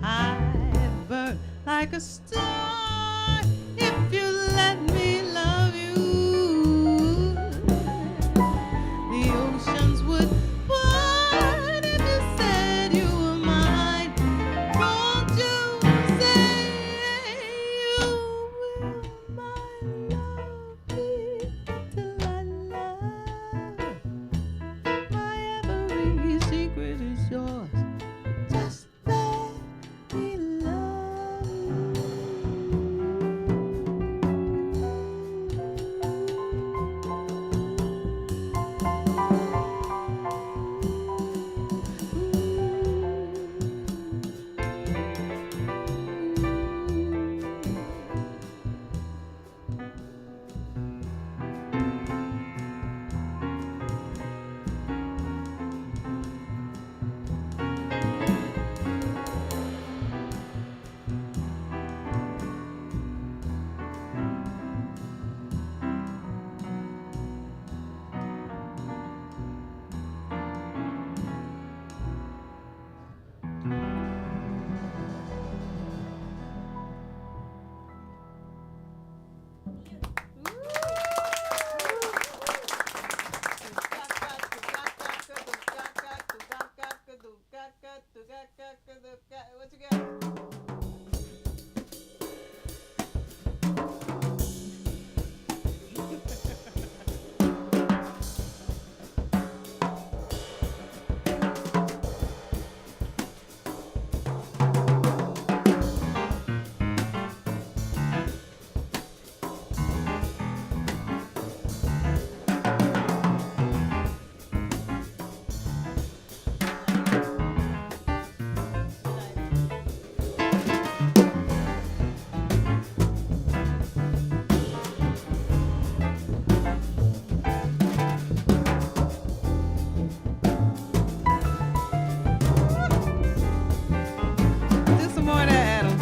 I'd burn like a star if you let me love you. The oceans would part if you said you were mine. Won't you say you will, my lovely Delilah? My every secret is yours. Just let me love you. What you got? Do some more of that, Adam.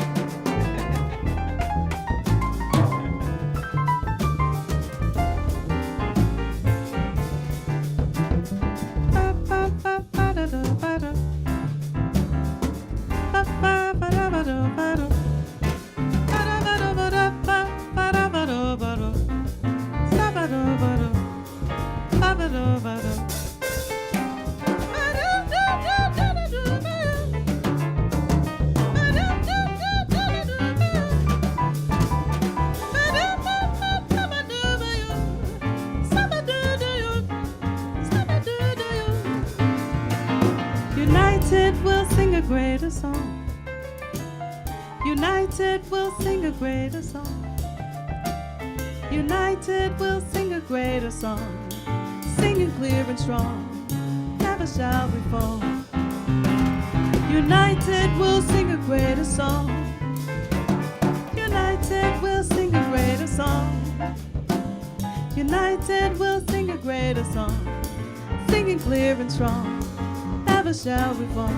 United we'll sing a greater song. United we'll sing a greater song. United we'll sing a greater song. Singing clear and strong, never shall we fall. United we'll sing a greater song. United we'll sing a greater song. United we'll sing a greater song. Singing clear and strong, never shall we fall.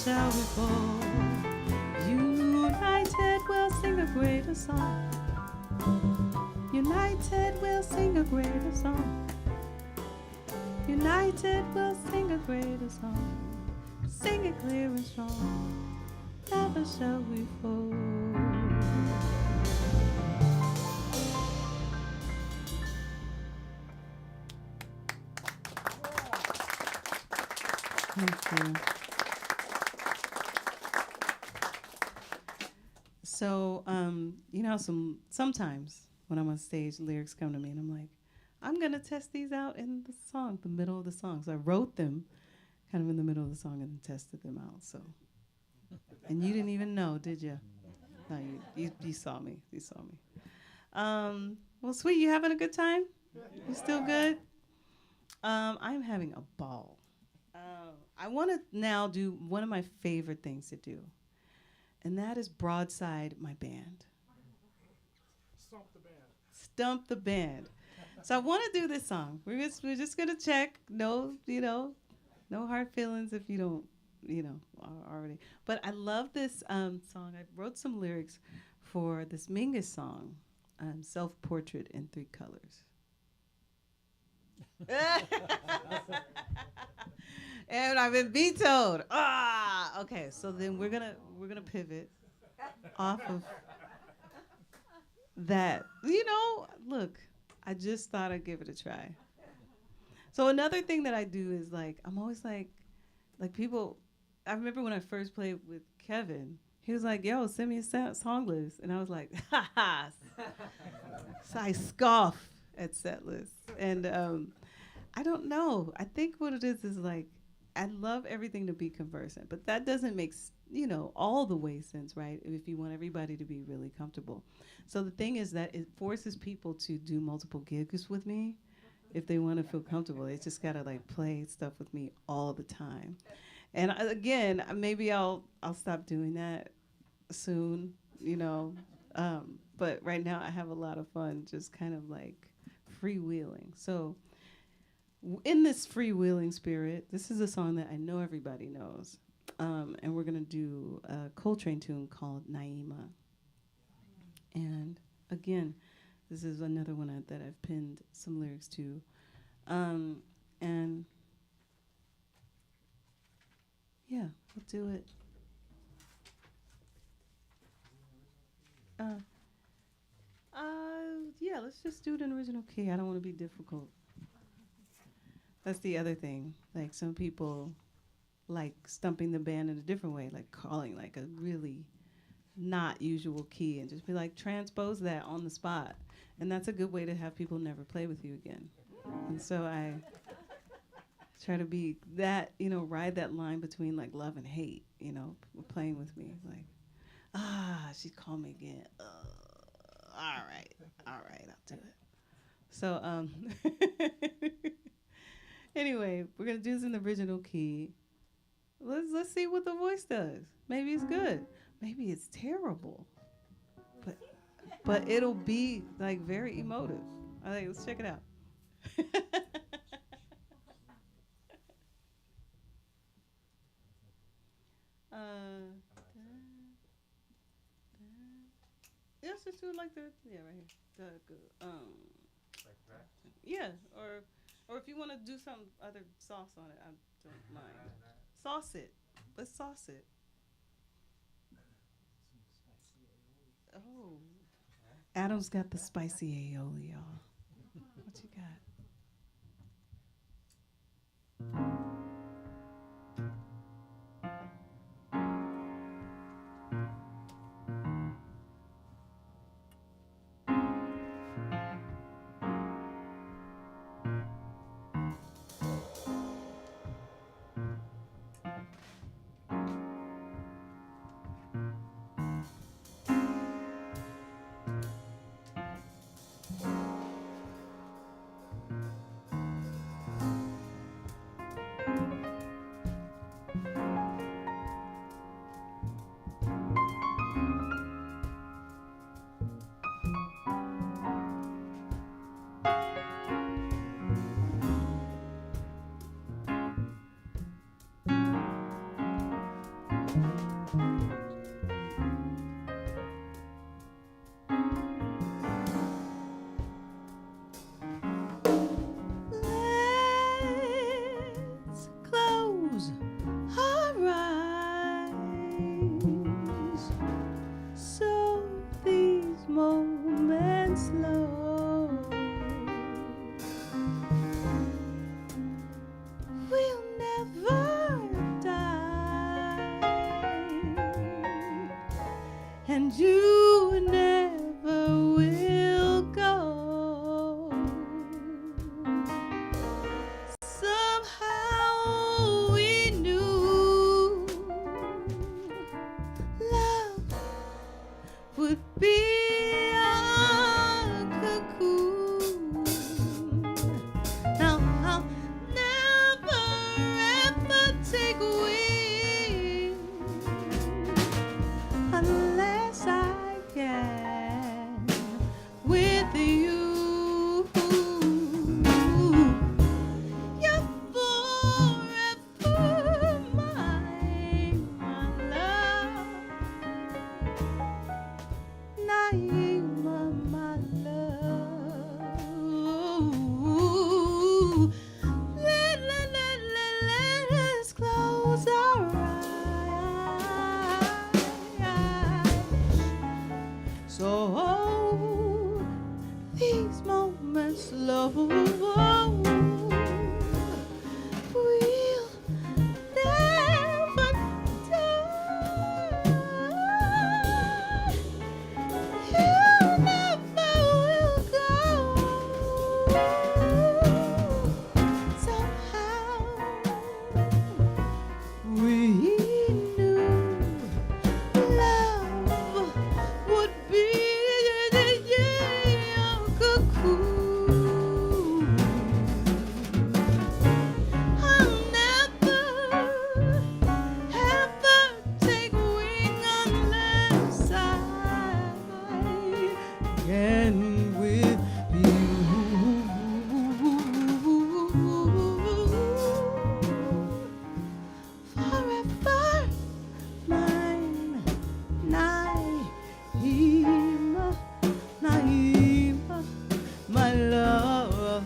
shall we fall. United we'll sing a greater song. United we'll sing a greater song. United we'll sing a greater song. Sing it clear and strong. Never shall we fall. Thank you. So, sometimes when I'm on stage, lyrics come to me and I'm like, I'm gonna test these out in the song, the middle of the song. So I wrote them kind of in the middle of the song and then tested them out. So, and you didn't even know, did you? No, you saw me. You saw me. Well, sweet, you having a good time? You still good? I'm having a ball. I want to now do one of my favorite things to do, and that is broadside my band. Stomp the band. Stump the band. So I want to do this song. We're just gonna check. No, no hard feelings if you don't, already. But I love this song. I wrote some lyrics for this Mingus song, Self-Portrait in 3 Colors. And I've been vetoed. Okay. So then we're gonna pivot off of that. Look, I just thought I'd give it a try. So another thing that I do is I'm always like people. I remember when I first played with Kevin, he was like, "Yo, send me a song list," and I was like, "Ha ha." So I scoff at set lists, and I don't know. I think what it is I love everything to be conversant, but that doesn't make all the way sense, right? If you want everybody to be really comfortable. So the thing is that it forces people to do multiple gigs with me if they want to feel comfortable. They just gotta play stuff with me all the time. And again, maybe I'll stop doing that soon, But right now I have a lot of fun just kind of freewheeling. So in this freewheeling spirit, this is a song that I know everybody knows. And we're going to do a Coltrane tune called Naima. And again, this is another one that I've pinned some lyrics to. And yeah, we'll do it. Yeah, let's just do it in original key. I don't want to be difficult. That's the other thing. Some people like stumping the band in a different way, calling a really not usual key and just be transpose that on the spot. And that's a good way to have people never play with you again. And so I try to be that, ride that line between love and hate, playing with me. She called me again. All right, I'll do it. So, anyway, we're gonna do this in the original key. Let's see what the voice does. Maybe it's good. Maybe it's terrible. But it'll be very emotive. Let's check it out. Let's just do it like the right here. Like that? Yeah, or if you want to do some other sauce on it, I don't mind. Sauce it. Let's sauce it. Oh, Adam's got the spicy aioli, y'all. What you got? and you never will go. Somehow we knew love would be our cocoon. Now I'll never ever take wing unless I can with you. You're forever mine, my love. Naima, my love. Let us close our eyes. So these moments slow. We'll never die. You never will go. Somehow we knew love would be a cocoon. I'll never ever take wing unless I can with you. Forever mine, Naima, Naima, my love.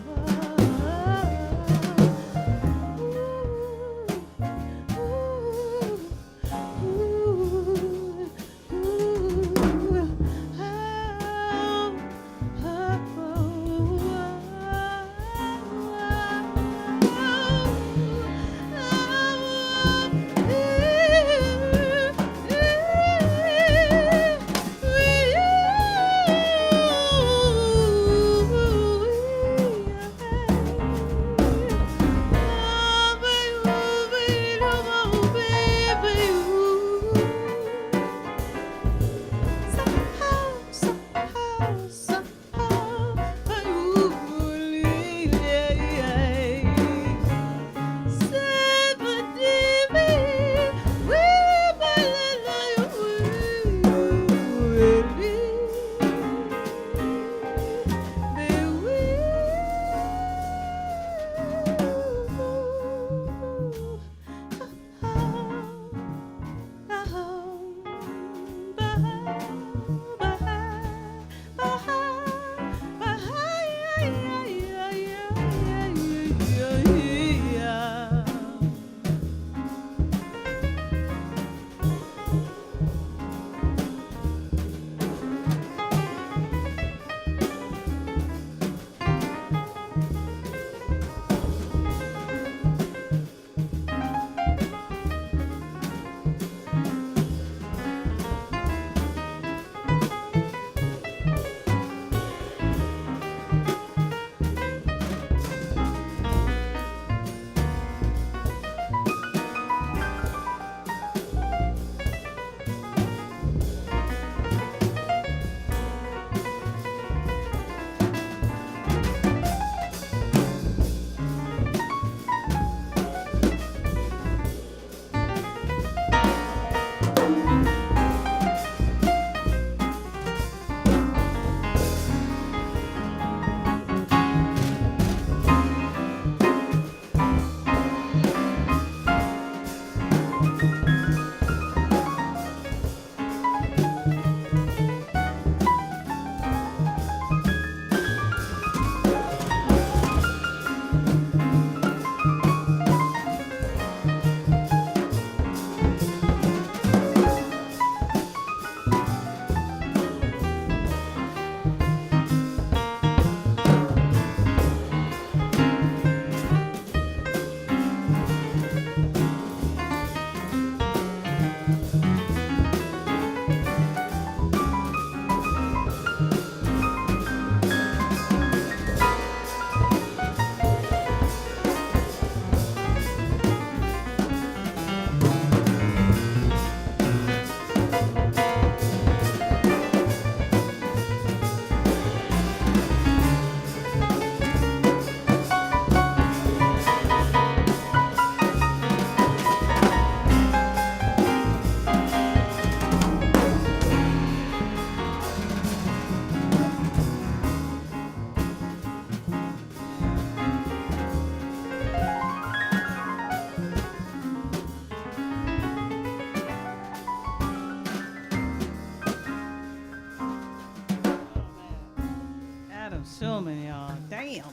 Shulman, y'all. Damn.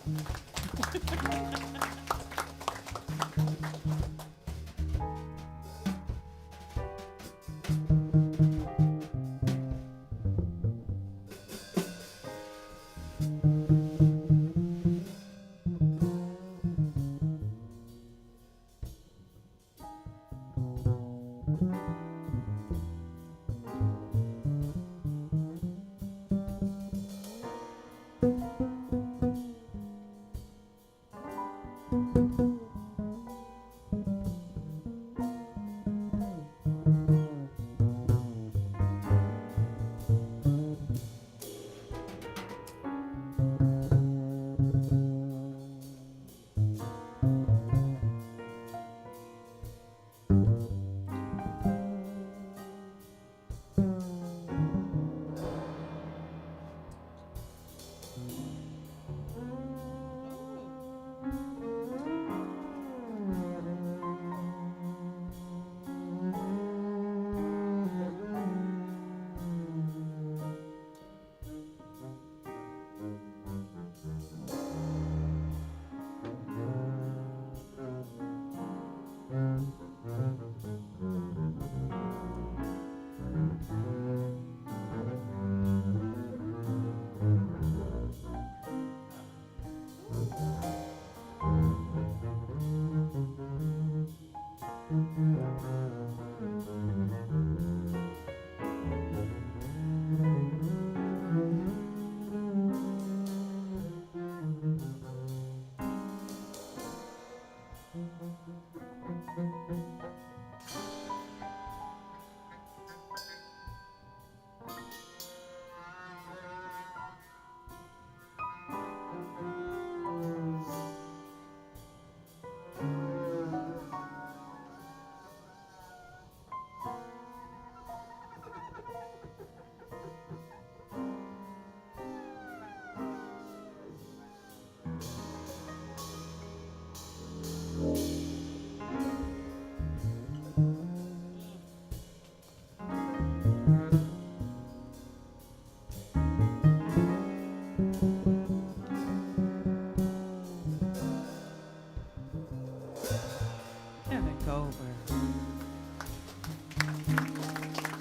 Goldberg.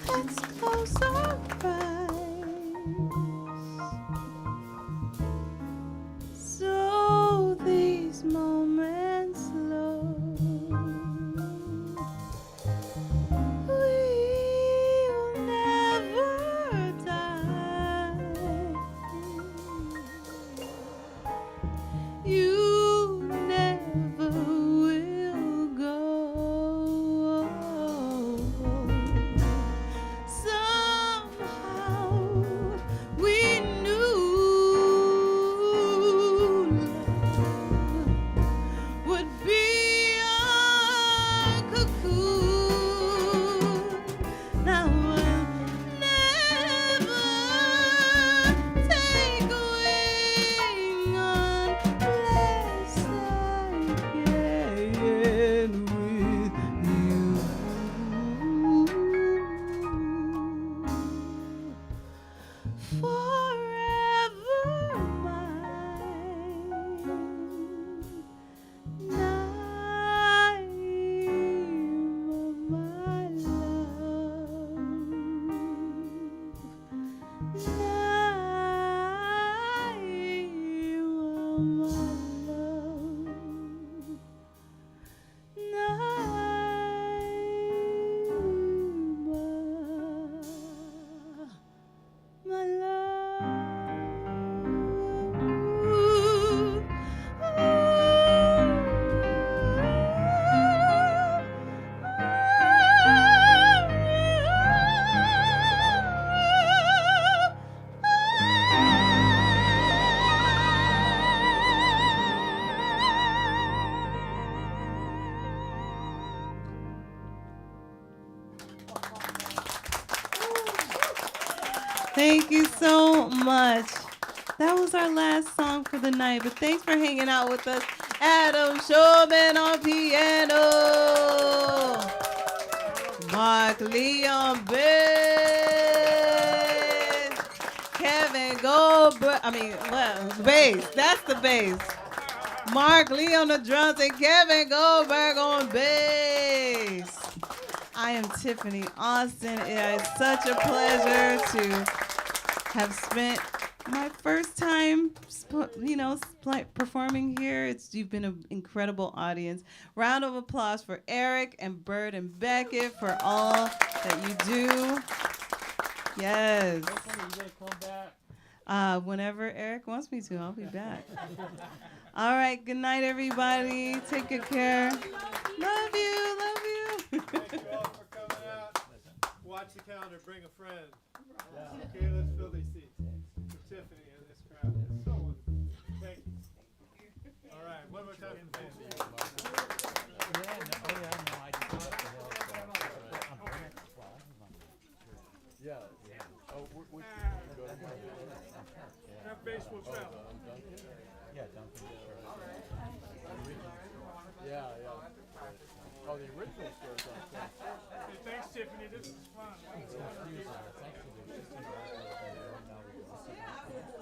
Let's close our eyes so these moments slow. We'll never die. You never will go. Somehow we knew love would be a cocoon. Now we'll never take wing unless I can with you. Forever mine. Naima, my love. Thank you so much. That was our last song for the night, but thanks for hanging out with us. Adam Shulman on piano. Mark Lee on bass. Kevin Goldberg. Bass. That's the bass. Mark Lee on the drums and Kevin Goldberg on bass. I am Tiffany Austin. It is such a pleasure to have spent my first time, performing here. You've been an incredible audience. Round of applause for Eric and Bert and Beckett for all that you do. Yes. Whenever Eric wants me to, I'll be back. All right. Good night, everybody. Take good care. Love you. Love you. Thank you all for coming out. Watch the calendar. Bring a friend. Okay, let's fill these seats. For Tiffany and this crowd. It's so wonderful. Thank you. All right. One more time for the band. That bass will sell. Yeah, Duncan. Yeah. Oh, the original store's on sale. Hey, thanks, Tiffany. This is fun.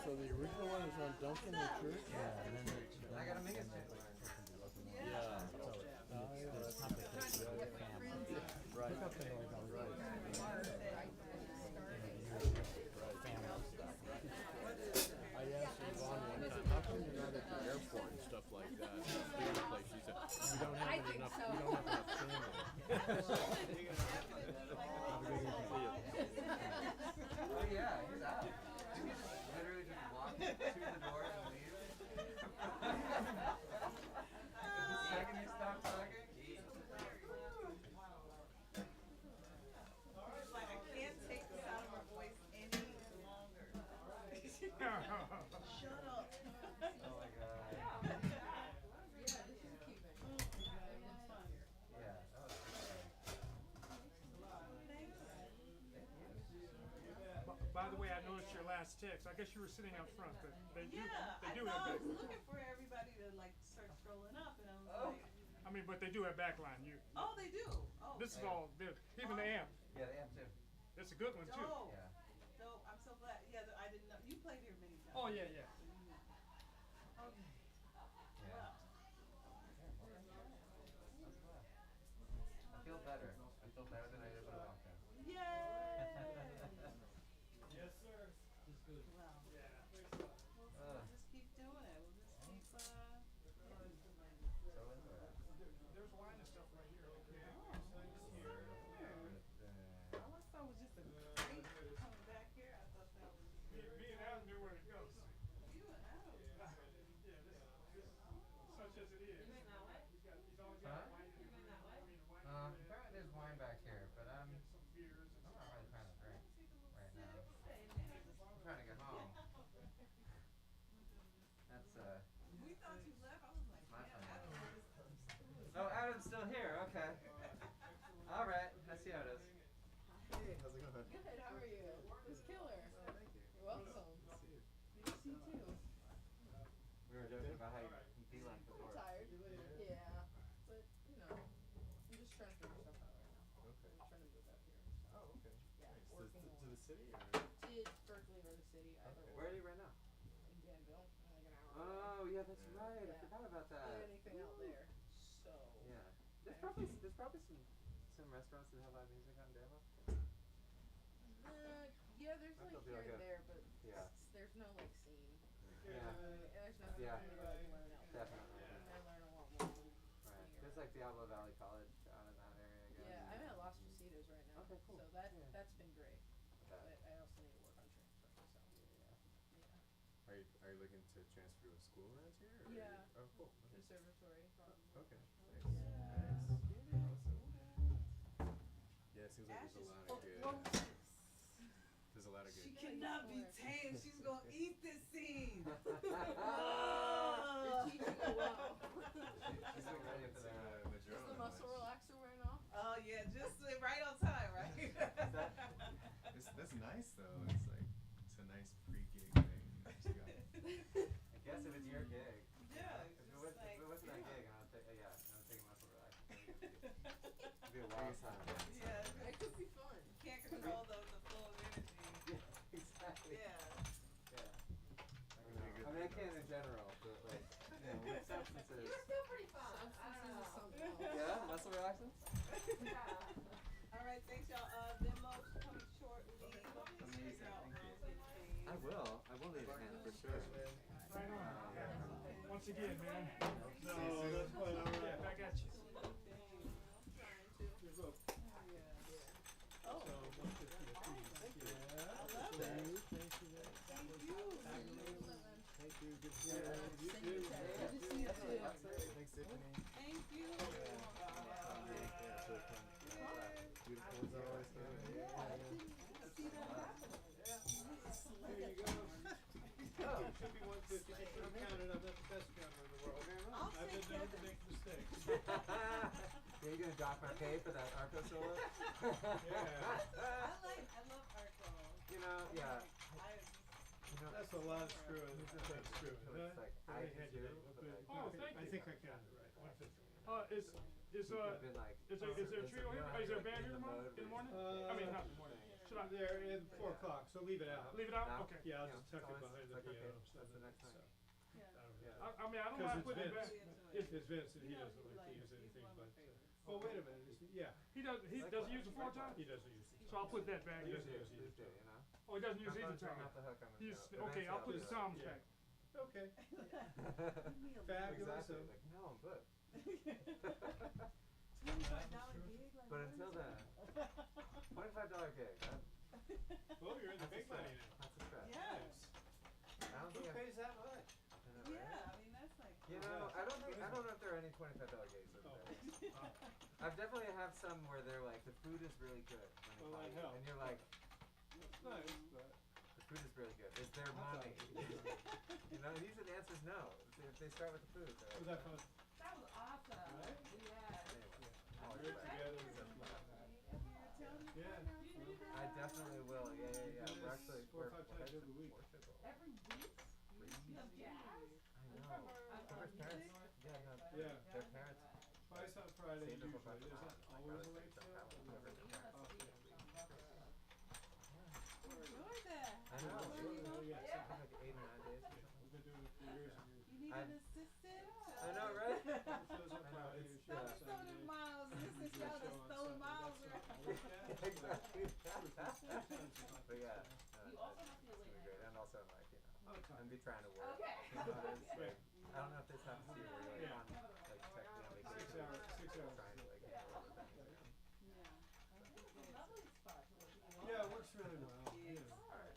So the original one is on Duncan and Church? Yeah, and then I gotta make it. yeah. So it's complicated with family. Right. Pick up the noise on right. Family stuff. I asked Yvonne one time, how come you're not at the airport and stuff like that? The other place, she said, we don't have enough family. Oh yeah, he's out. Literally just walk to the door and leave. The second he stops talking, I can't take the sound of her voice any longer. Shut up. oh my god. Yeah, that was By the way, I noticed your last text. I guess you were sitting out front, but they do I have thought I back. was looking for everybody to start scrolling up, and I was like, I mean, but they do have backline. oh, they do. Oh, This is all even the amp. yeah, they have too. It's a good one too. dope. Yeah. Dope. I'm so glad. Yeah, I didn't know you played here many times. Oh yeah. Yeah. I feel better. I feel better than I did when I walked in. Yay! Yes, sir. Well, Yeah. we'll just keep doing it. We'll just keep. So into it. There's wine and stuff right here. Okay. All I saw was just a crate coming back here. I thought that was Me and Adam knew where it goes. you and Adam. Yeah, this such as it is. He's always got wine. There's wine back here, but Some beers and I'm not really trying to drink right now. Stay in there. I'm trying to get home. That's We thought you left. I was like, my man, plan. Adam is. Oh, Adam's still here. Okay. All right. I see how it is. Good, how are you? It's killer. You're welcome. Good to see you too. We were joking about how you beeline I'm before. tired. Yeah. But, I'm just trying to figure stuff out right now. Okay. I'm trying to move out here. So. Oh, okay. Yeah, Nice. working To on the city or? to Berkeley or the city, either Okay. Where are or. you right now? In Danville. I'm like an hour away. Oh, yeah, that's right. I Yeah. forgot about that. Anything out there. So. Yeah. There's probably some restaurants that have live music on Danville. Yeah, there's That'll like be here like and a- there, but yeah. There's no like scene. Yeah. And there's nothing Yeah. for me to like learn out there. Definitely. I learn a lot more than Right. being There's around. like Diablo Valley College out in that area, I guess. Yeah, I'm at Las Positas right now. Okay, cool. So that's Yeah. been great. Okay. But I also need to work on transferring, so yeah. Are you looking to transfer to a school around here? Or Yeah. Oh, cool. Nice. Conservatory, probably. Okay. Nice. Nice. Awesome. Yeah, it seems like there's a lot of good. There's a lot of She good. cannot be tamed. She's gonna eat this scene. You're teaching her well. She's so ready for that. The Is journal the muscle knowledge. relaxer wearing off? Oh yeah, just right on time, right? That's nice though. It's like it's a nice pre-gig thing. You got I guess if it's your gig. Yeah, If it's it just was, like, if it wasn't that gig, I'm taking muscle relaxer. It'd be a wild time. yeah, It could be fun. you can't control the flow of energy. Yeah, exactly. Yeah. I can in general, but like, you know, with substances. You're still pretty fun. Substances is something else. Yeah, muscle relaxants? All right, thanks y'all. Venmo's coming shortly. Amazing, thank you. I I will leave a hand for sure. Right on. Once again, man. No, that's quite all Yeah, right. back at you. You're both. Oh. So, 150 apiece. Thank you. Yeah. I love Thank that. you. Thank you. Thank you. Thank you. Good to see you. You too. Good to see you too. Thanks, Tiffany. Thank you. Beautiful as always. Here you go. Oh, it should be 150. You should have counted. I'm not the best counter in the world. I'll I've take been known to that. make mistakes. Yeah, you gonna dock my pay for that arco solo? I love Arco. You know, yeah. You know, That's a lot of screwing. That's screwing. so it's like I had do, you. but like, Oh, thank I you. think I counted right. 150. Is I've been like, is there a trio here? Is there a band here tomorrow in the morning? I mean, not in the morning. Should I There at 4 o'clock, so leave it out. leave it out? Now? Okay. Yeah, I'll Yeah, just tuck so it it's behind the like, okay, piano. that's the next So, time. Yeah. I don't Yeah. know. I mean, I don't 'Cause mind it's putting it Vince. back. It's Vince and he doesn't like to use anything but. Oh, wait a minute. Yeah, He does he use the floor time? he doesn't use it. So I'll put that back. He Please doesn't do, use please do, it. you know? Oh, he doesn't use I'm either not throwing time. off the hook, I'm gonna He's go. okay. I'll put the Just- toms yeah. back. Okay. Fabulous. Fabulous. So- Like, no, I'm good. $25 gig, like, But what until is then, $25 gig, Well, you're in the that's a big money stretch. now. That's a stretch. Yeah. I don't Who think I've, pays that much? I know, right? Yeah, I mean that's like. You know, I don't know if there are any $25 gigs over Oh. there. I've definitely have some where they're like, the food is really good when they Well, call that you, helps. and you're like, It's nice, but. the food is really good. Is there money? You know, and usually the answer is no. If they start with the food, they're Was like, that fun? That was awesome. Right? Yeah. anyway, All all right, right. together. Yeah. I definitely will. Yeah. Yes, We're actually 4 or 5 times headed every to week. Portugal. Every week? Crazy. Of jazz? I know. Cooper's parents. Yeah, no. Yeah. Their parents. Twice on Friday Saved usually. up a bunch of Isn't time. Like, always I a was late saved show? up time. Whoever the parents. Enjoy that. I know. Oh, yeah. Something like 8 or 9 days or something. We've been doing it for years and years. You need I'm- an assistant? I know, right? Shows on I know, Friday, it's- shows on yeah. Stolen Saturday. miles. This is Do a y'all show just on stolen Sunday, miles. that's Right? all. Exactly. But yeah, You no, also it's must be a gonna be late great. night. And also, I'm like, you know, Oh, it's I'm fine. be trying to work. Okay. You know, it's Right. like, I don't know if this happens to you where you're like on, like, technically on vacation. 6 hours, 6 hours. Trying to, like, handle everything. Yeah. Lovely spot to look at. Yeah, it works really well. You know. Alright.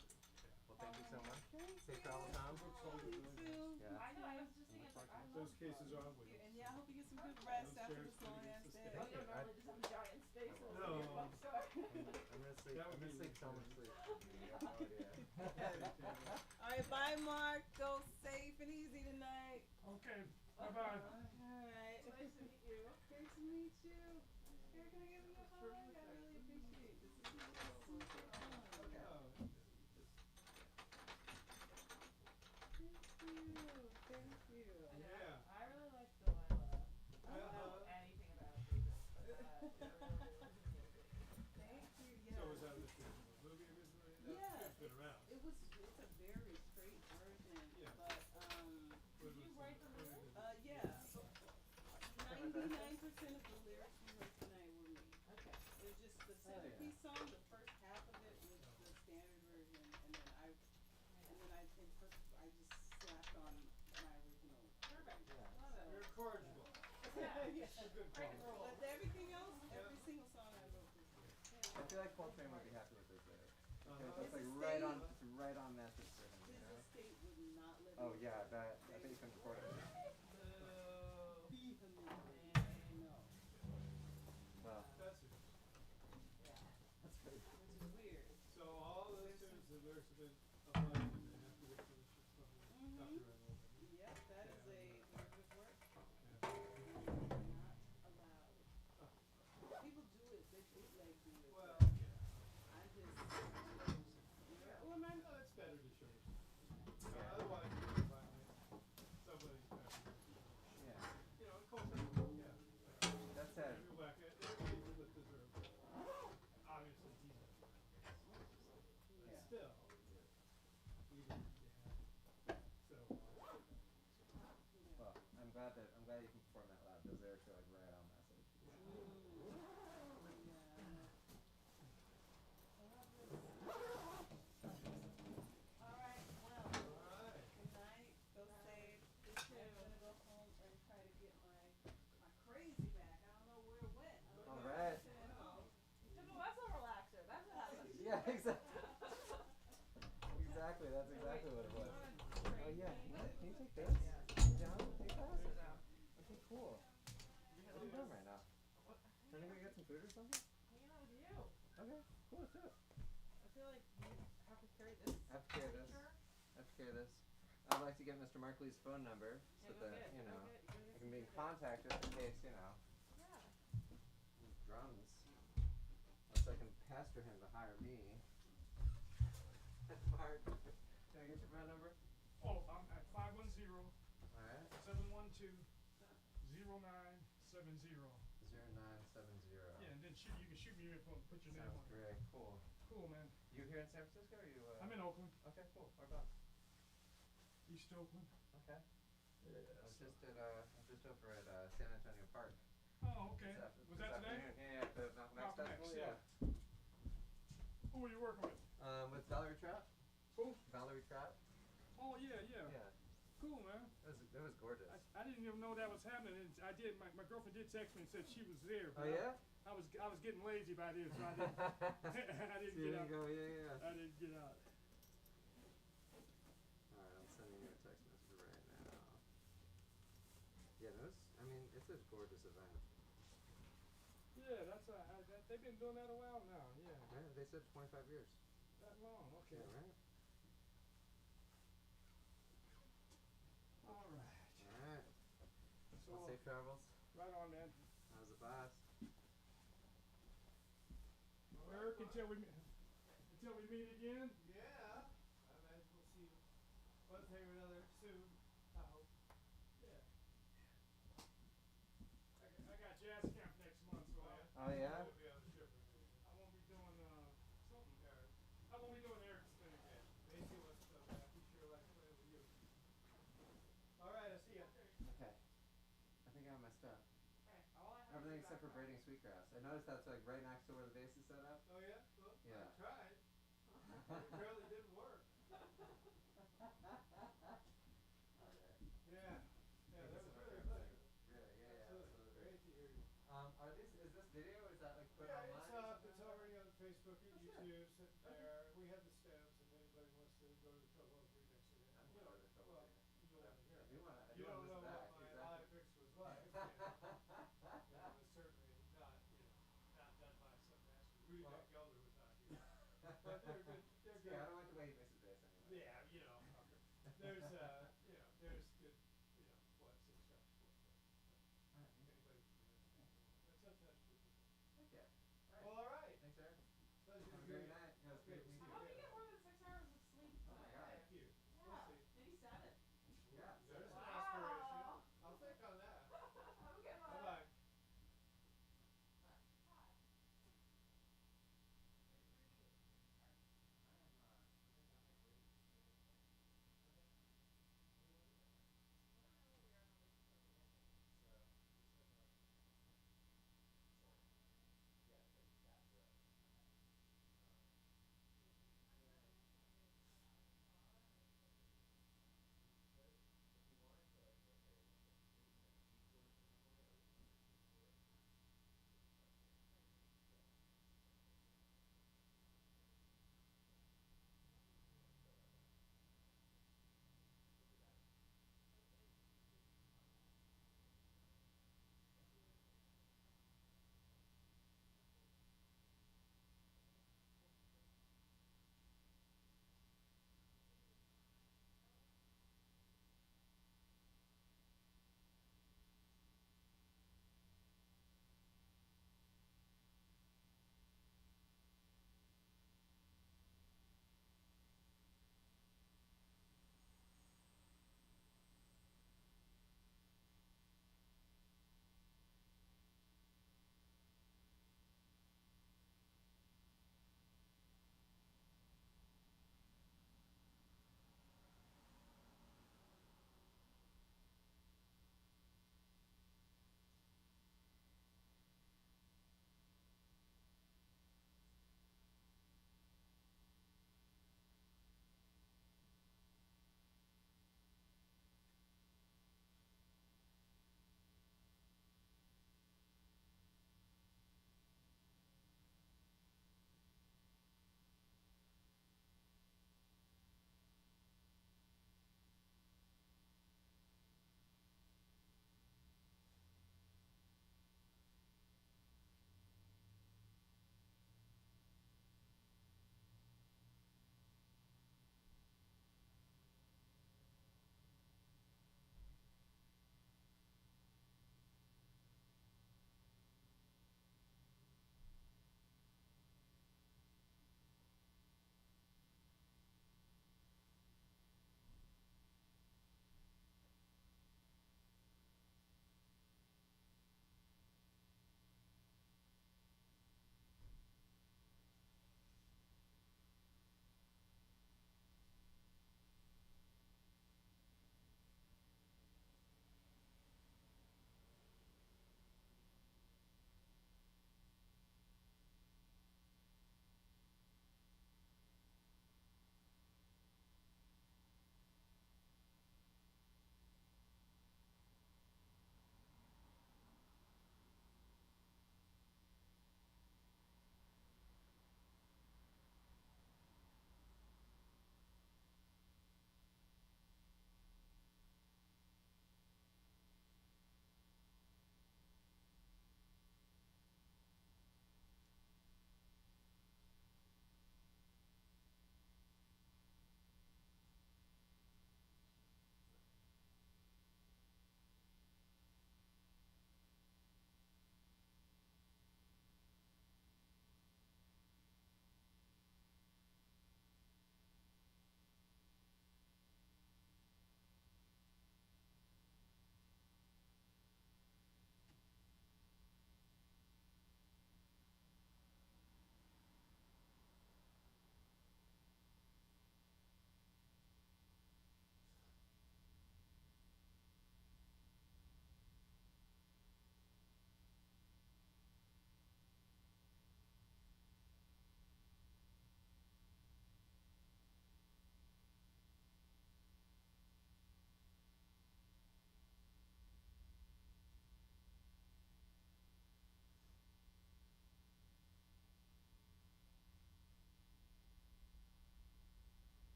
Well, thank you so much. Safe travels home. You too. Yeah. I know, I was just thinking, like, I love. Those cases are on wheels. And yeah, I hope you get some good rest after this long ass day. Oh, you don't normally just have a giant space in No. the bookstore. I'm gonna sleep. That I'm would gonna be sleep so much sleep. You have no idea. All right, bye, Mark. Go safe and easy tonight. Okay. Bye bye. All right. Nice to meet you. Great to meet you. Here, can I give you a hug? I really appreciate this. This is super fun. Oh, Thank you. Yeah. I really like Delilah. I don't know Uh-huh. anything about Jesus, but Thank you. So Yeah. was that the movie originally? Yeah. It's been around. It's a very straight version, Yeah. but Did you write the lyrics? yeah. 99% of the lyrics we heard tonight were me. Okay. It's just the Centerpiece song. The first half of it was the standard version, and then I just slapped on my original. Perfect. Yeah. Love it. You're corrigible. Yeah. It's a good Break call. the rules. But everything else, Yeah. every single song I wrote was I feel like Coltrane would be happy with this lyric. Uh-huh. It's like His right on, estate- it's right on message for him, you his know? estate would not let Oh me. yeah, I bet you can record it. Vehemently, no. Well, That's it. that's pretty. Which is weird. So all those tunes, the lyrics have been applied and they have to get finished from the Mhm. copyright holder. Yep, that is a derivative work. Yeah. Not allowed. People do it, they bootleg do it. Well, but yeah. I just, well, am I? No, it's better to show otherwise, you can find somebody's copyright. Yeah. You know, culture, yeah. That said, Every whack, there are people that deserve it. Obviously, he's not. But Yeah. still, Exactly, that's exactly what it was. Oh yeah, can you take this? Down? Take that? Okay, cool. What are you doing right now? Trying to go get some food or something? Hanging out with you. Okay, cool, let's do it. I feel like you have to carry this. I have to carry this. picture. I have to carry this. I'd like to get Mr. Markley's phone number so Yeah, go that, get it, you go know, get it, go get I can be in some contact just in case, you know, Yeah. these drums. Unless I can pester him to hire me. Mark, can I get your phone number? Oh, I'm at 510 Alright. 712 0970. 0970. Yeah, and then you can shoot me your phone, put your name Sounds on it. great, cool. Cool, man. You here in San Francisco or you I'm in Oakland, Okay, cool. Whereabouts? East Oakland. Okay. Yeah. I was just over at San Antonio Park. Oh, okay. Was that today? Afternoon. Yeah, the Malcolm X Malcolm X, Festival, yeah. Who were you working with? With Valerie Trapp. Who? Valerie Trapp. Oh, yeah. Yeah. Cool, man. It was gorgeous. I didn't even know that was happening. I did. My girlfriend did text me and said she was there. Oh yeah? I was getting lazy by then, so I didn't. I didn't There get you out. go, yeah. I didn't get out. Alright, I'm sending you a text message right now. Yeah, it's a gorgeous event. Yeah, they've been doing that a while now. Yeah, Right? They said 25 years. that long. Okay. Yeah, right? All right. Alright. So Well, safe travels. right on, man. How's the boss? Eric, until we meet again. Yeah. I imagine we'll see one thing or another soon. I hope. Yeah. I got jazz camp next month, so Oh yeah? We'll be on the trip with me. I won't be doing something. Eric. I won't be doing Eric's thing. Okay. Macy wants to come back. He sure likes playing with you. All right, I'll see ya. Okay. I think I have my stuff. Okay. All I have Everything is except for background. braiding sweetgrass. I noticed that's like right next to where the vase is set up. Oh yeah? Well, Yeah. I tried. It apparently didn't work. Alright. Yeah. Yeah, that was really Really? pleasure. Yeah, Absolutely. absolutely. Great to hear you. Is this video, is that like put Yeah, online? it's or up. something It's like that? already on Facebook and Oh, sure. YouTube, sitting there. We have the stems if anybody wants to go to the trouble of remixing it. I'm You not know, the trouble well, here. you don't want to hear I it. do want to You don't know listen what back. my Exactly. live mix was like. It was certainly not, not done by some master. Rudy Well- Van Gelder was not here. But they're good. They're Yeah, I good. don't like the way he mixes bass anyway. Yeah, There's